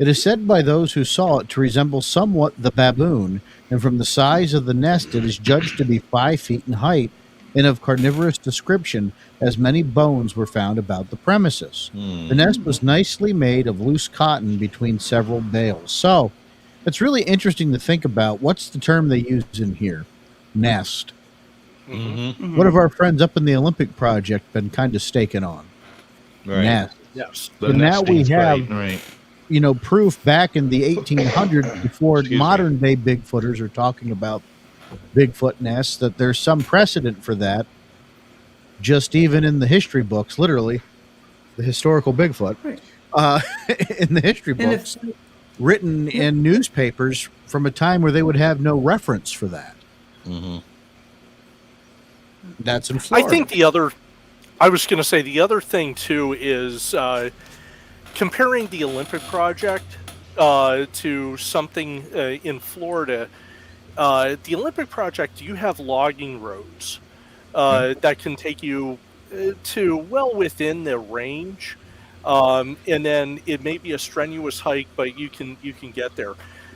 Speaker 1: It is said by those who saw it to resemble somewhat the baboon, and from the size of the nest it is judged to be 5 feet in height and of carnivorous description, as many bones were found about the premises. The nest was nicely made of loose cotton between several bales. So, it's really interesting to think about. What's the term they use in here? Nest. What have our friends up in the Olympic Project been kind of staking on? Nest.
Speaker 7: Yes.
Speaker 1: So now we have proof back in the 1800s before modern day Bigfooters are talking about Bigfoot nests, that there's some precedent for that. Just even in the history books, literally, the historical Bigfoot, in the history books, written in newspapers from a time where they would have no reference for that.
Speaker 2: Mm-hmm.
Speaker 1: That's in Florida.
Speaker 7: I think I was going to say the other thing too is comparing the Olympic project to something in Florida. The Olympic project, you have logging roads that can take you to well within the range, and then it may be a strenuous hike, but you can get there.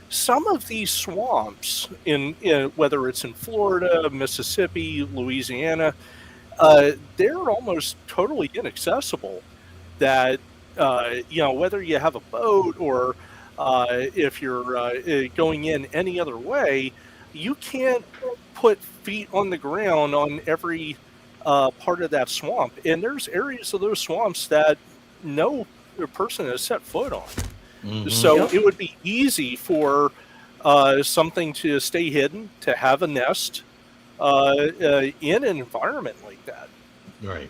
Speaker 7: Some of these swamps, in whether it's in Florida, Mississippi, Louisiana, they're almost totally inaccessible. That whether you have a boat or if you're going in any other way, you can't put feet on the ground on every part of that swamp. And there's areas of those swamps that no person has set foot on. Mm-hmm. So it would be easy for something to stay hidden, to have a nest in an environment like that.
Speaker 6: Right.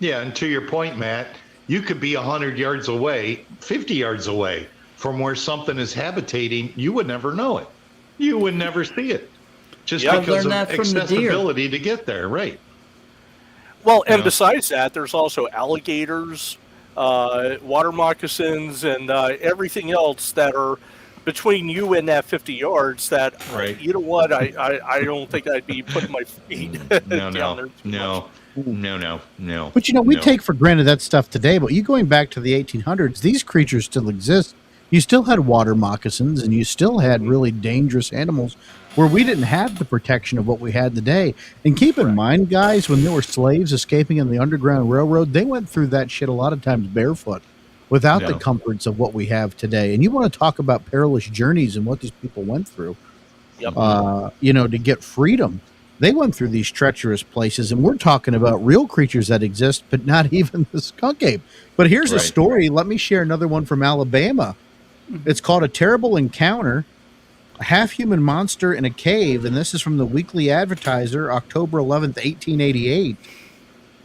Speaker 6: Yeah, and to your point, Matt, you could be 100 yards away, 50 yards away from where something is habitating. You would never know it. You would never see it. Just because of accessibility to get there, right?
Speaker 7: Well, and besides that, there's also alligators, water moccasins, and everything else that are between you and that 50 yards that, you know what, I don't think I'd be putting my feet down there
Speaker 6: No.
Speaker 1: But we take for granted that stuff today, but you going back to the 1800s, these creatures still exist. You still had water moccasins, and you still had really dangerous animals where we didn't have the protection of what we had today. And keep in mind, guys, when there were slaves escaping in the Underground Railroad, they went through that shit a lot of times barefoot without the comforts of what we have today. And you want to talk about perilous journeys and what these people went through, to get freedom. They went through these treacherous places, and we're talking about real creatures that exist, but not even the skunk ape. But here's a story. Let me share another one from Alabama. It's called A Terrible Encounter, a half-human monster in a cave, and this is from the Weekly Advertiser, October 11th, 1888.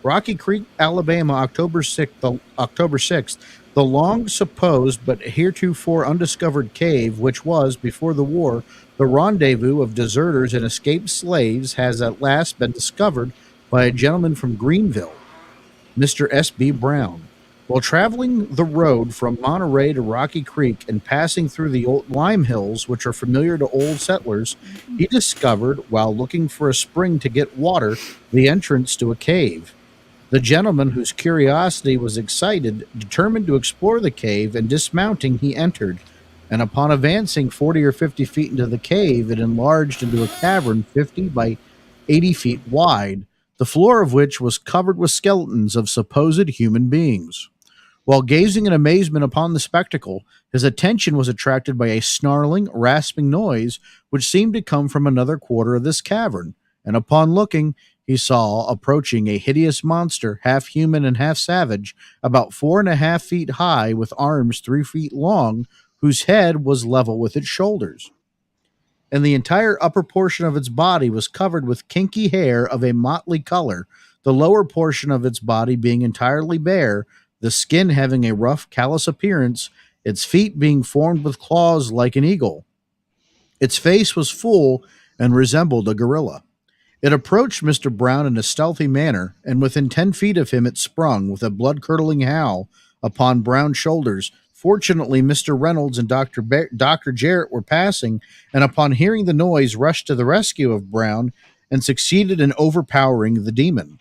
Speaker 1: Rocky Creek, Alabama, October 6th. The long-supposed but heretofore undiscovered cave, which was, before the war, the rendezvous of deserters and escaped slaves, has at last been discovered by a gentleman from Greenville, Mr. S.B. Brown. While traveling the road from Monterey to Rocky Creek and passing through the old lime hills, which are familiar to old settlers, he discovered, while looking for a spring to get water, the entrance to a cave. The gentleman, whose curiosity was excited, determined to explore the cave, and dismounting, he entered. And upon advancing 40 or 50 feet into the cave, it enlarged into a cavern 50 by 80 feet wide, the floor of which was covered with skeletons of supposed human beings. While gazing in amazement upon the spectacle, his attention was attracted by a snarling, rasping noise, which seemed to come from another quarter of this cavern, and upon looking, he saw approaching a hideous monster, half human and half savage, about 4.5 feet high, with arms 3 feet long, whose head was level with its shoulders. And the entire upper portion of its body was covered with kinky hair of a motley color, the lower portion of its body being entirely bare, the skin having a rough, callous appearance, its feet being formed with claws like an eagle. Its face was full and resembled a gorilla. It approached Mr. Brown in a stealthy manner, and within 10 feet of him it sprung, with a blood-curdling howl, upon Brown's shoulders. Fortunately, Mr. Reynolds and Dr. Jarrett were passing, and upon hearing the noise, rushed to the rescue of Brown and succeeded in overpowering the demon.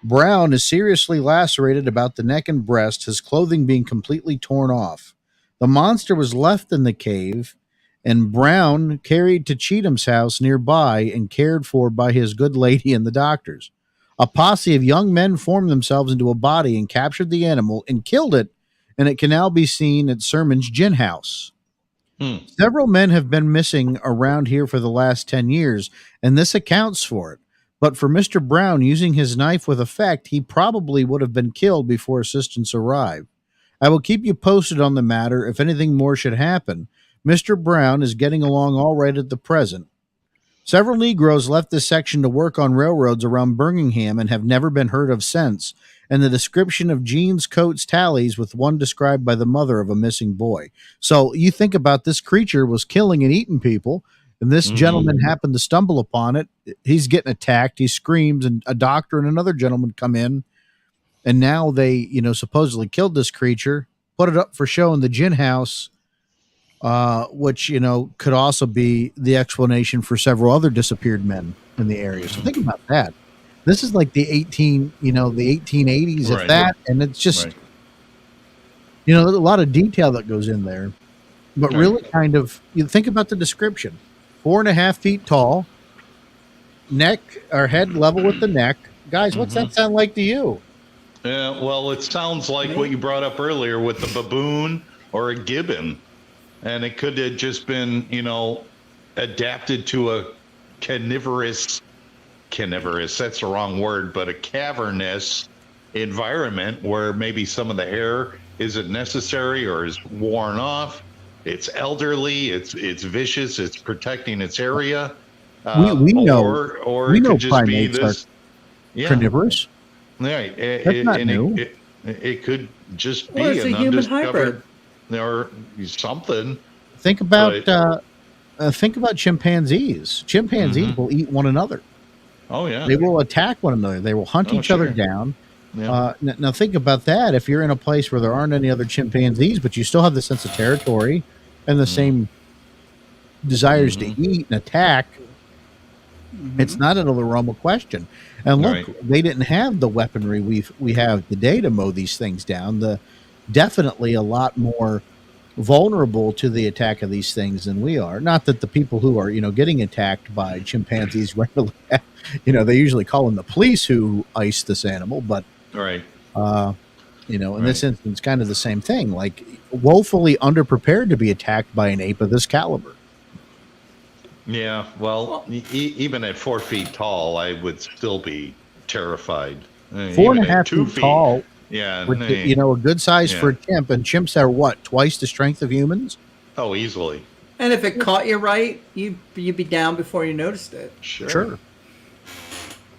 Speaker 1: Brown is seriously lacerated about the neck and breast, his clothing being completely torn off. The monster was left in the cave, and Brown carried to Cheatham's house nearby and cared for by his good lady and the doctors. A posse of young men formed themselves into a body and captured the animal and killed it, and it can now be seen at Sermon's Gin House. Several men have been missing around here for the last 10 years, and this accounts for it. But for Mr. Brown using his knife with effect, he probably would have been killed before assistance arrived. I will keep you posted on the matter if anything more should happen. Mr. Brown is getting along all right at the present. Several Negroes left this section to work on railroads around Birmingham and have never been heard of since. And the description of Jean's coats tallies with one described by the mother of a missing boy. So you think about this creature was killing and eating people, and this gentleman happened to stumble upon it. He's getting attacked. He screams, and a doctor and another gentleman come in, and now they, supposedly killed this creature, put it up for show in the gin house, which, could also be the explanation for several other disappeared men in the area. So think about that. This is like the 1880s, if that, and it's just, there's a lot of detail that goes in there, but really kind of, you think about the description: 4.5 feet tall, neck or head level with the neck. Guys, what's that sound like to you?
Speaker 6: Yeah, well, it sounds like what you brought up earlier with the baboon or a gibbon. And it could have just been, adapted to a carnivorous, that's the wrong word, but a cavernous environment where maybe some of the hair isn't necessary or is worn off. It's elderly, it's vicious, it's protecting its area.
Speaker 1: We know,
Speaker 6: or
Speaker 1: we
Speaker 6: it
Speaker 1: know
Speaker 6: could just be
Speaker 1: primates
Speaker 6: this
Speaker 1: are carnivorous.
Speaker 6: Right.
Speaker 1: That's not new.
Speaker 6: It could just be
Speaker 8: It's
Speaker 6: an
Speaker 8: a human
Speaker 6: undiscovered
Speaker 8: hybrid.
Speaker 6: or something.
Speaker 1: Think about chimpanzees. Chimpanzees will eat one another.
Speaker 6: Oh yeah,
Speaker 1: they will attack one another. They will hunt each other down.
Speaker 6: Yeah.
Speaker 1: Now think about that. If you're in a place where there aren't any other chimpanzees, but you still have the sense of territory and the same desires to eat and attack, it's not out of the realm of question. And look, they didn't have the weaponry we have today to mow these things down. Definitely a lot more vulnerable to the attack of these things than we are. Not that the people who are, getting attacked by chimpanzees regularly, they usually call in the police who ice this animal, but in this instance, kind of the same thing, like woefully underprepared to be attacked by an ape of this caliber.
Speaker 6: Yeah, well, even at 4 feet tall, I would still be terrified.
Speaker 1: 4.5 feet tall.
Speaker 6: Yeah,
Speaker 1: a good size for a chimp, and chimps are what, twice the strength of humans?
Speaker 6: Oh, easily.
Speaker 8: And if it caught you right, you'd be down before you noticed it.
Speaker 6: Sure.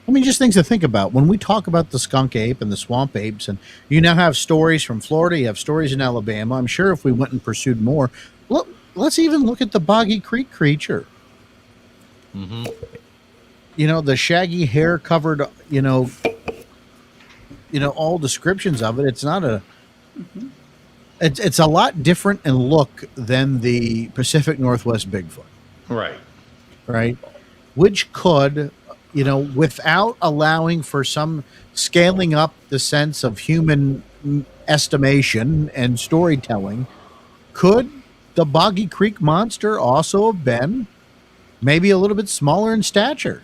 Speaker 1: I mean, just things to think about when we talk about the skunk ape and the swamp apes, and you now have stories from Florida, you have stories in Alabama. I'm sure if we went and pursued more, let's even look at the Boggy Creek creature. The shaggy hair covered, all descriptions of it. It's not it's a lot different in look than the Pacific Northwest Bigfoot. Right. Which could, without allowing for some scaling up the sense of human estimation and storytelling, could the Boggy Creek monster also have been maybe a little bit smaller in stature?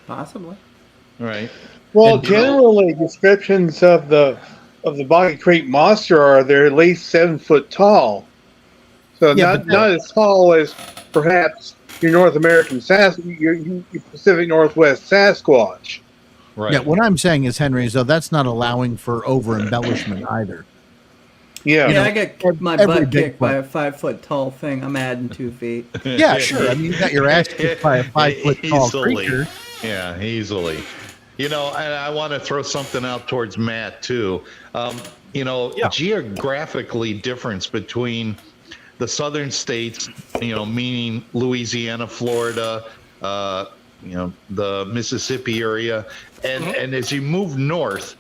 Speaker 8: Possibly.
Speaker 6: Right.
Speaker 5: Well, generally, descriptions of the Boggy Creek monster are they're at least 7 foot tall. So not as tall as perhaps your North American your Pacific Northwest Sasquatch.
Speaker 6: Right.
Speaker 1: Yeah. What I'm saying is, Henry, is though that's not allowing for over embellishment either.
Speaker 5: Yeah.
Speaker 8: I get my butt kicked by a 5 foot tall thing. I'm adding 2 feet.
Speaker 1: Yeah, sure. I mean, you got your ass kicked by a 5 foot tall creature.
Speaker 6: Yeah, easily. And I want to throw something out towards Matt too. Geographically difference between the southern states, meaning Louisiana, Florida, the Mississippi area, and as you move north,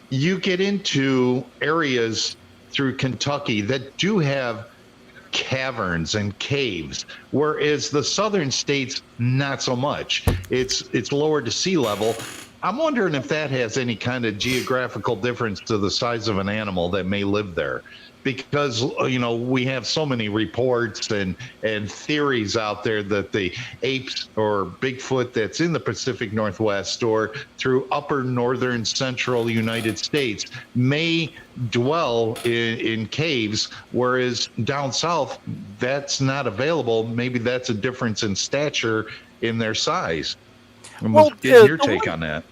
Speaker 6: you get into areas through Kentucky that do have caverns and caves, whereas the southern states not so much. It's lower to sea level. I'm wondering if that has any kind of geographical difference to the size of an animal that may live there, because we have so many reports and theories out there that the apes or Bigfoot that's in the Pacific Northwest or through upper northern central United States may dwell in caves, whereas down south that's not available. Maybe that's a difference in stature in their size. Well, get your take on that.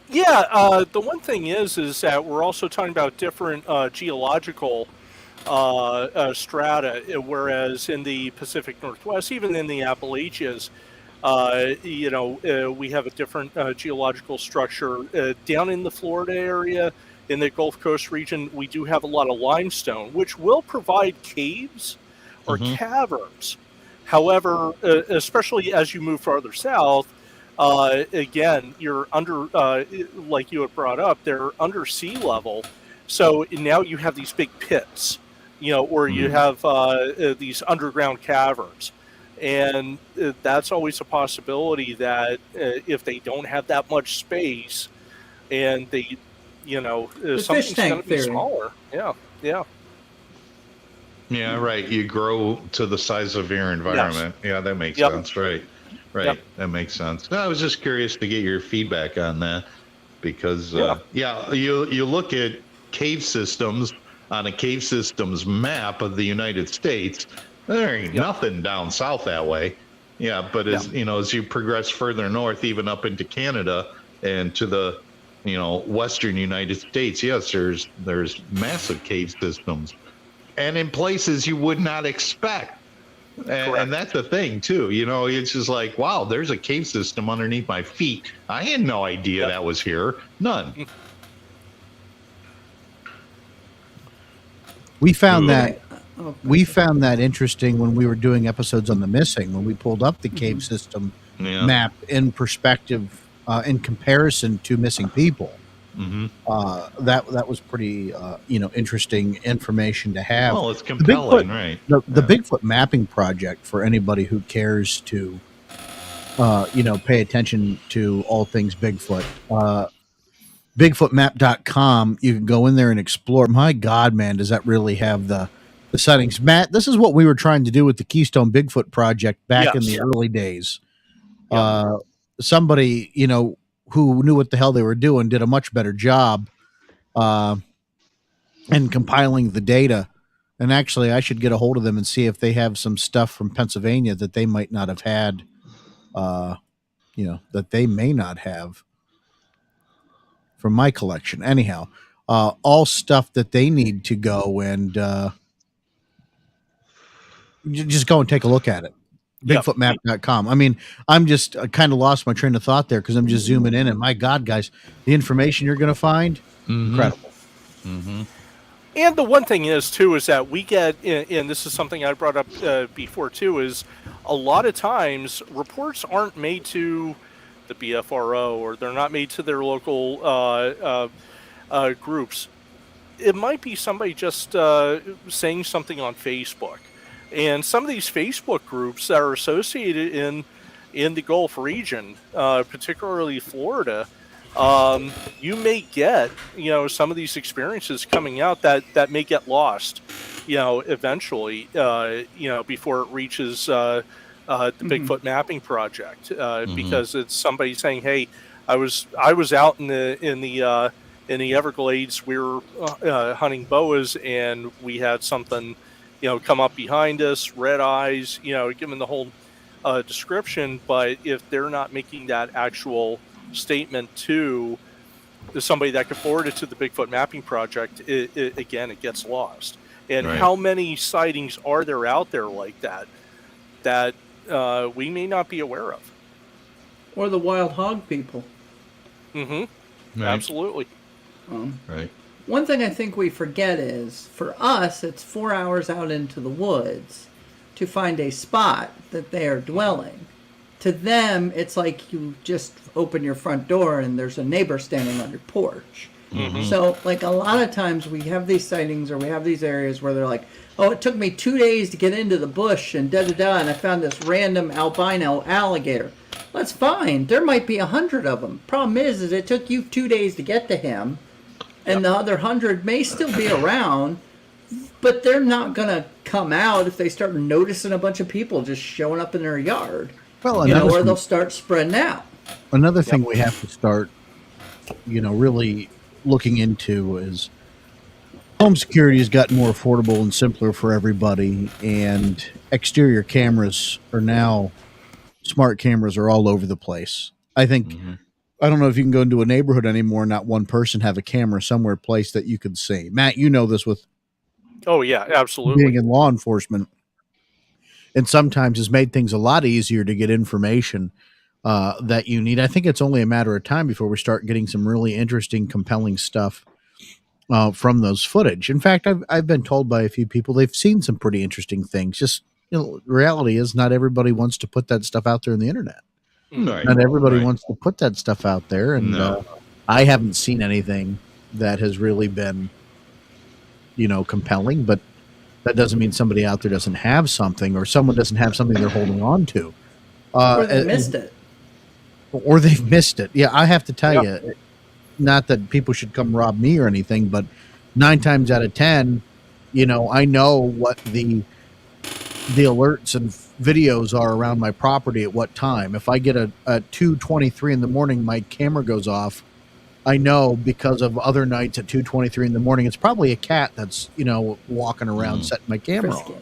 Speaker 7: Yeah, the one thing is that we're also talking about different geological strata, whereas in the Pacific Northwest, even in the Appalachians, we have a different geological structure. Down in the Florida area, in the Gulf Coast region, we do have a lot of limestone, which will provide caves or caverns. However, especially as you move farther south, again, you're under, like you had brought up, they're under sea level. So now you have these big pits, or you have these underground caverns. And that's always a possibility that if they don't have that much space and they, something's going to be smaller. Yeah.
Speaker 6: Yeah, right. You grow to the size of your environment. Yes. Yeah, that makes sense. Right. Yep. That makes sense. No, I was just curious to get your feedback on that because, you look at cave systems on a cave systems map of the United States. There ain't nothing down south that way. Yeah, but as you progress further north, even up into Canada and to the western United States, yes, there's massive cave systems, and in places you would not expect. And that's the thing too. It's just like, wow, there's a cave system underneath my feet. I had no idea that was here. None.
Speaker 1: We found that. We found that interesting when we were doing episodes on the missing, when we pulled up the cave system map in perspective, in comparison to missing people. That was pretty, interesting information to have.
Speaker 6: Well, it's compelling, right?
Speaker 1: The Bigfoot mapping project, for anybody who cares to, pay attention to all things Bigfoot. Bigfootmap.com. You can go in there and explore. My God, man, does that really have the sightings? Matt, this is what we were trying to do with the Keystone Bigfoot project back in the early days. Somebody, who knew what the hell they were doing did a much better job in compiling the data. And actually, I should get a hold of them and see if they have some stuff from Pennsylvania that they might not have had, that they may not have from my collection. Anyhow, all stuff that they need to go and just go and take a look at it. Bigfootmap.com. I mean, I'm just kind of lost my train of thought there because I'm just zooming in, and my God, guys, the information you're going to find, incredible.
Speaker 7: And the one thing is that we get, and this is something I brought up before too, is a lot of times reports aren't made to the BFRO or they're not made to their local groups. It might be somebody just saying something on Facebook. And some of these Facebook groups that are associated in the Gulf region, particularly Florida, you may get, some of these experiences coming out that may get lost, eventually, before it reaches the Bigfoot mapping project, because it's somebody saying, "Hey, I was out in the Everglades. We were hunting boas, and we had something." Come up behind us, red eyes, give them the whole description. But if they're not making that actual statement to somebody that could forward it to the Bigfoot mapping project, it gets lost. And how many sightings are there out there like that we may not be aware of?
Speaker 8: Or the wild hog people.
Speaker 7: Right. Absolutely.
Speaker 6: Right.
Speaker 8: One thing I think we forget is, for us, it's 4 hours out into the woods to find a spot that they are dwelling. To them, it's like you just open your front door and there's a neighbor standing on your porch. So, like, a lot of times we have these sightings or we have these areas where they're like, oh, it took me 2 days to get into the bush and da-da-da, and I found this random albino alligator. That's fine. There might be 100 of them. Problem is it took you 2 days to get to him. And the other 100 may still be around, but they're not going to come out if they start noticing a bunch of people just showing up in their yard. Well, or they'll start spreading out.
Speaker 1: Another thing we have to start, really looking into is home security has gotten more affordable and simpler for everybody, and exterior cameras are now, smart cameras are all over the place. I think... I don't know if you can go into a neighborhood anymore and not one person have a camera somewhere placed that you can see. Matt, you know this with
Speaker 7: Oh yeah, absolutely.
Speaker 1: being in law enforcement, and sometimes has made things a lot easier to get information that you need. I think it's only a matter of time before we start getting some really interesting, compelling stuff from those footage. In fact, I've been told by a few people they've seen some pretty interesting things. Just reality is not everybody wants to put that stuff out there on the internet.
Speaker 6: Right.
Speaker 1: Not everybody
Speaker 6: Right.
Speaker 1: wants to put that stuff out there, and
Speaker 6: No.
Speaker 1: I haven't seen anything that has really been, compelling. But that doesn't mean somebody out there doesn't have something, or someone doesn't have something they're holding on to,
Speaker 8: Or they missed it.
Speaker 1: or they've missed it. Yeah, I have to tell you, not that people should come rob me or anything, but 9 times out of 10, I know what the alerts and videos are around my property at what time. If I get a 2:23 in the morning, my camera goes off. I know because of other nights at 2:23 in the morning, it's probably a cat that's walking around setting my camera on.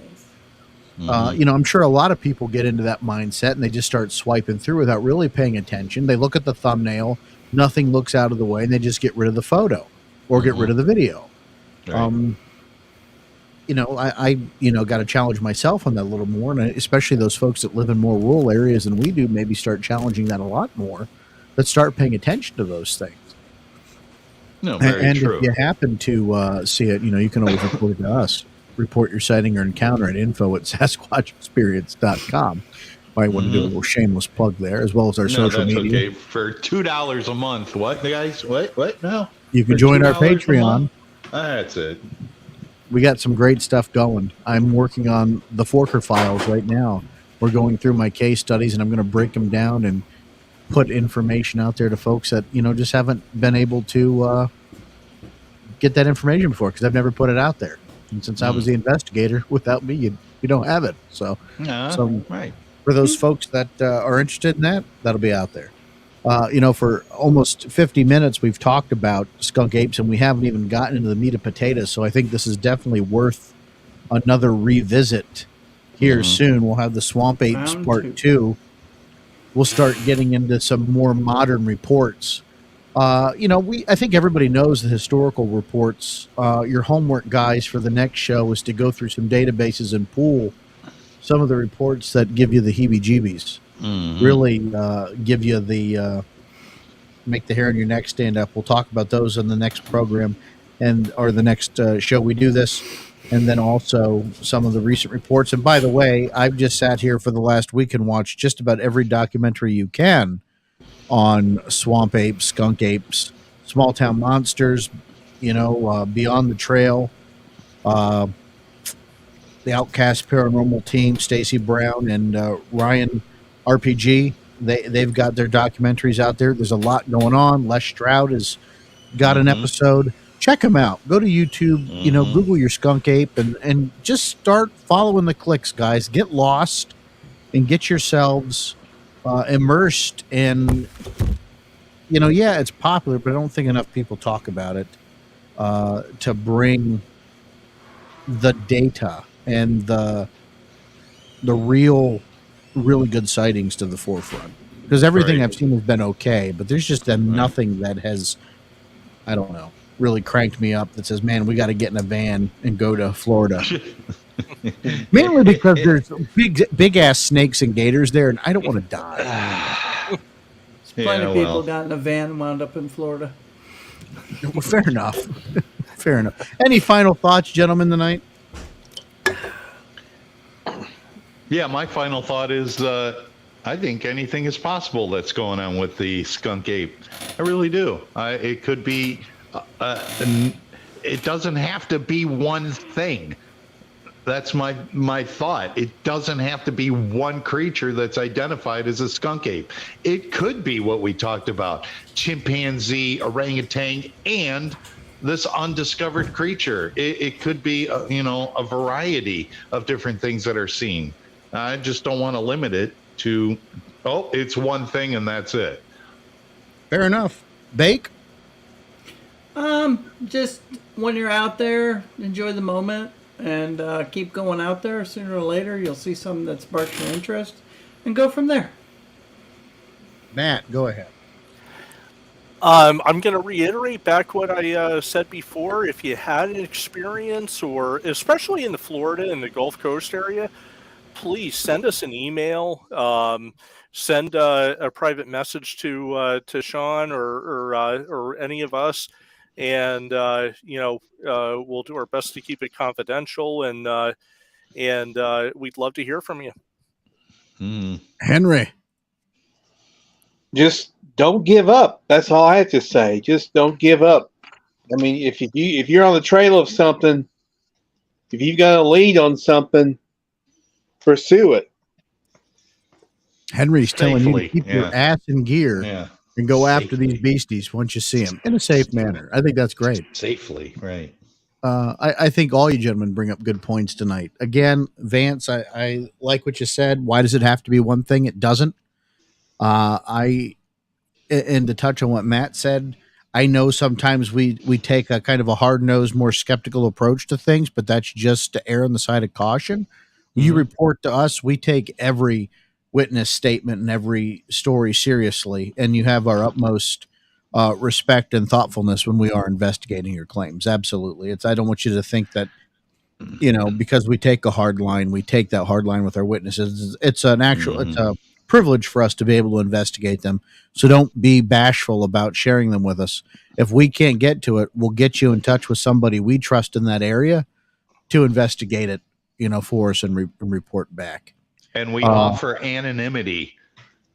Speaker 1: I'm sure a lot of people get into that mindset and they just start swiping through without really paying attention. They look at the thumbnail, nothing looks out of the way, and they just get rid of the photo or get rid of the video.
Speaker 6: Right.
Speaker 1: I got to challenge myself on that a little more, and especially those folks that live in more rural areas than we do, maybe start challenging that a lot more. Let's start paying attention to those things.
Speaker 6: No, very
Speaker 1: and
Speaker 6: true.
Speaker 1: if you happen to see it, you can always report it to us. Report your sighting or encounter at info@sasquatchexperience.com. Might want to do a little shameless plug there, as well as our social
Speaker 6: that's
Speaker 1: media.
Speaker 6: okay. For $2 a month. What, guys? What? No.
Speaker 1: You can
Speaker 6: For
Speaker 1: join our
Speaker 6: $2 a
Speaker 1: Patreon.
Speaker 6: month? That's it.
Speaker 1: We got some great stuff going. I'm working on the Forker files right now. We're going through my case studies, and I'm going to break them down and put information out there to folks that just haven't been able to get that information before, because I've never put it out there. And since I was the investigator, without me, you don't have it. So
Speaker 6: Right.
Speaker 1: for those folks that are interested in that, that'll be out there. For almost 50 minutes, we've talked about skunk apes, and we haven't even gotten into the meat and potatoes. So I think this is definitely worth another revisit here soon. We'll have the Swamp Apes
Speaker 8: Round
Speaker 1: Part 2. We'll start getting into some more modern reports. I think everybody knows the historical reports. Your homework, guys, for the next show is to go through some databases and pull some of the reports that give you the heebie-jeebies. Really give you the make the hair on your neck stand up. We'll talk about those in the next program or the next show we do this, and then also some of the recent reports. And by the way, I've just sat here for the last week and watched just about every documentary you can on swamp apes, skunk apes, small town monsters, Beyond the Trail, the Outcast Paranormal Team, Stacy Brown and Ryan RPG. They've got their documentaries out there. There's a lot going on. Les Stroud has got an episode. Check them out. Go to YouTube, Google your skunk ape and just start following the clicks, guys. Get lost and get yourselves immersed in, it's popular, but I don't think enough people talk about it to bring the data and the really good sightings to the forefront, because everything I've seen has been okay, but there's just been nothing that has, I don't know, really cranked me up that says, man, we got to get in a van and go to Florida. Mainly because there's big ass snakes and gators there, and I don't want to die.
Speaker 8: Plenty of people got in a van and wound up in Florida.
Speaker 1: Well, fair enough. Fair enough. Any final thoughts, gentlemen, tonight?
Speaker 6: Yeah, my final thought is I think anything is possible that's going on with the skunk ape. I really do. It could be, it doesn't have to be one thing. That's my thought. It doesn't have to be one creature that's identified as a skunk ape. It could be what we talked about: chimpanzee, orangutan, and this undiscovered creature. It could be, a variety of different things that are seen. I just don't want to limit it to, it's one thing and that's it.
Speaker 1: Fair enough. Bake?
Speaker 8: Just when you're out there, enjoy the moment and keep going out there. Sooner or later, you'll see something that sparks your interest and go from there.
Speaker 1: Matt, go ahead.
Speaker 7: I'm going to reiterate back what I said before. If you had an experience, or especially in the Florida and the Gulf Coast area, please send us an email. Send a private message to Sean or any of us, and we'll do our best to keep it confidential. And we'd love to hear from you.
Speaker 1: Henry,
Speaker 5: just don't give up. That's all I have to say. Just don't give up. I mean, if you're on the trail of something, if you've got a lead on something, pursue it.
Speaker 1: Henry's telling you to keep your ass in gear and go after these beasties once you see them in a safe manner. I think that's great.
Speaker 6: Safely, right.
Speaker 1: I think all you gentlemen bring up good points tonight. Again, Vance, I like what you said. Why does it have to be one thing? It doesn't. And to touch on what Matt said, I know sometimes we take a kind of a hard-nosed, more skeptical approach to things, but that's just to err on the side of caution. You report to us, we take every witness statement and every story seriously, and you have our utmost respect and thoughtfulness when we are investigating your claims. Absolutely. I don't want you to think that, because we take a hard line, we take that hard line with our witnesses. It's an actual, it's a privilege for us to be able to investigate them. So don't be bashful about sharing them with us. If we can't get to it, we'll get you in touch with somebody we trust in that area to investigate it, for us and report back.
Speaker 6: And we offer anonymity.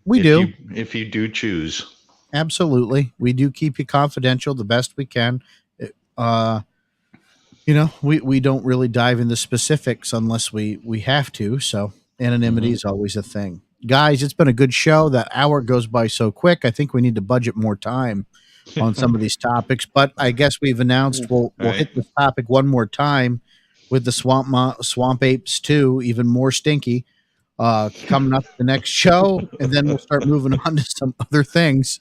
Speaker 1: We do.
Speaker 6: If you do choose.
Speaker 1: Absolutely. We do keep you confidential the best we can. We don't really dive into specifics unless we have to. So anonymity is always a thing. Guys, it's been a good show. That hour goes by so quick. I think we need to budget more time on some of these topics, but I guess we've announced we'll hit this topic one more time with the Swamp Apes 2, even more stinky, coming up the next show, and then we'll start moving on to some other things.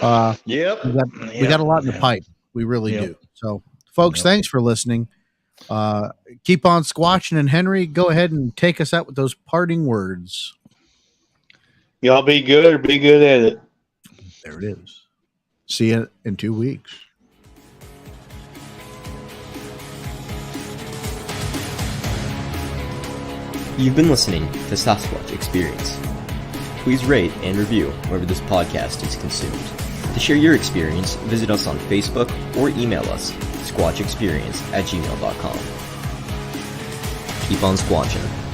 Speaker 1: We got a lot in the pipe. We really do. So, folks, thanks for listening. Keep on squatching, and Henry, go ahead and take us out with those parting words.
Speaker 5: Y'all be good or be good at it.
Speaker 1: There it is. See you in 2 weeks.
Speaker 13: You've been listening to Sasquatch Experience. Please rate and review wherever this podcast is consumed. To share your experience, visit us on Facebook or email us squatchexperience@gmail.com. Keep on squatching.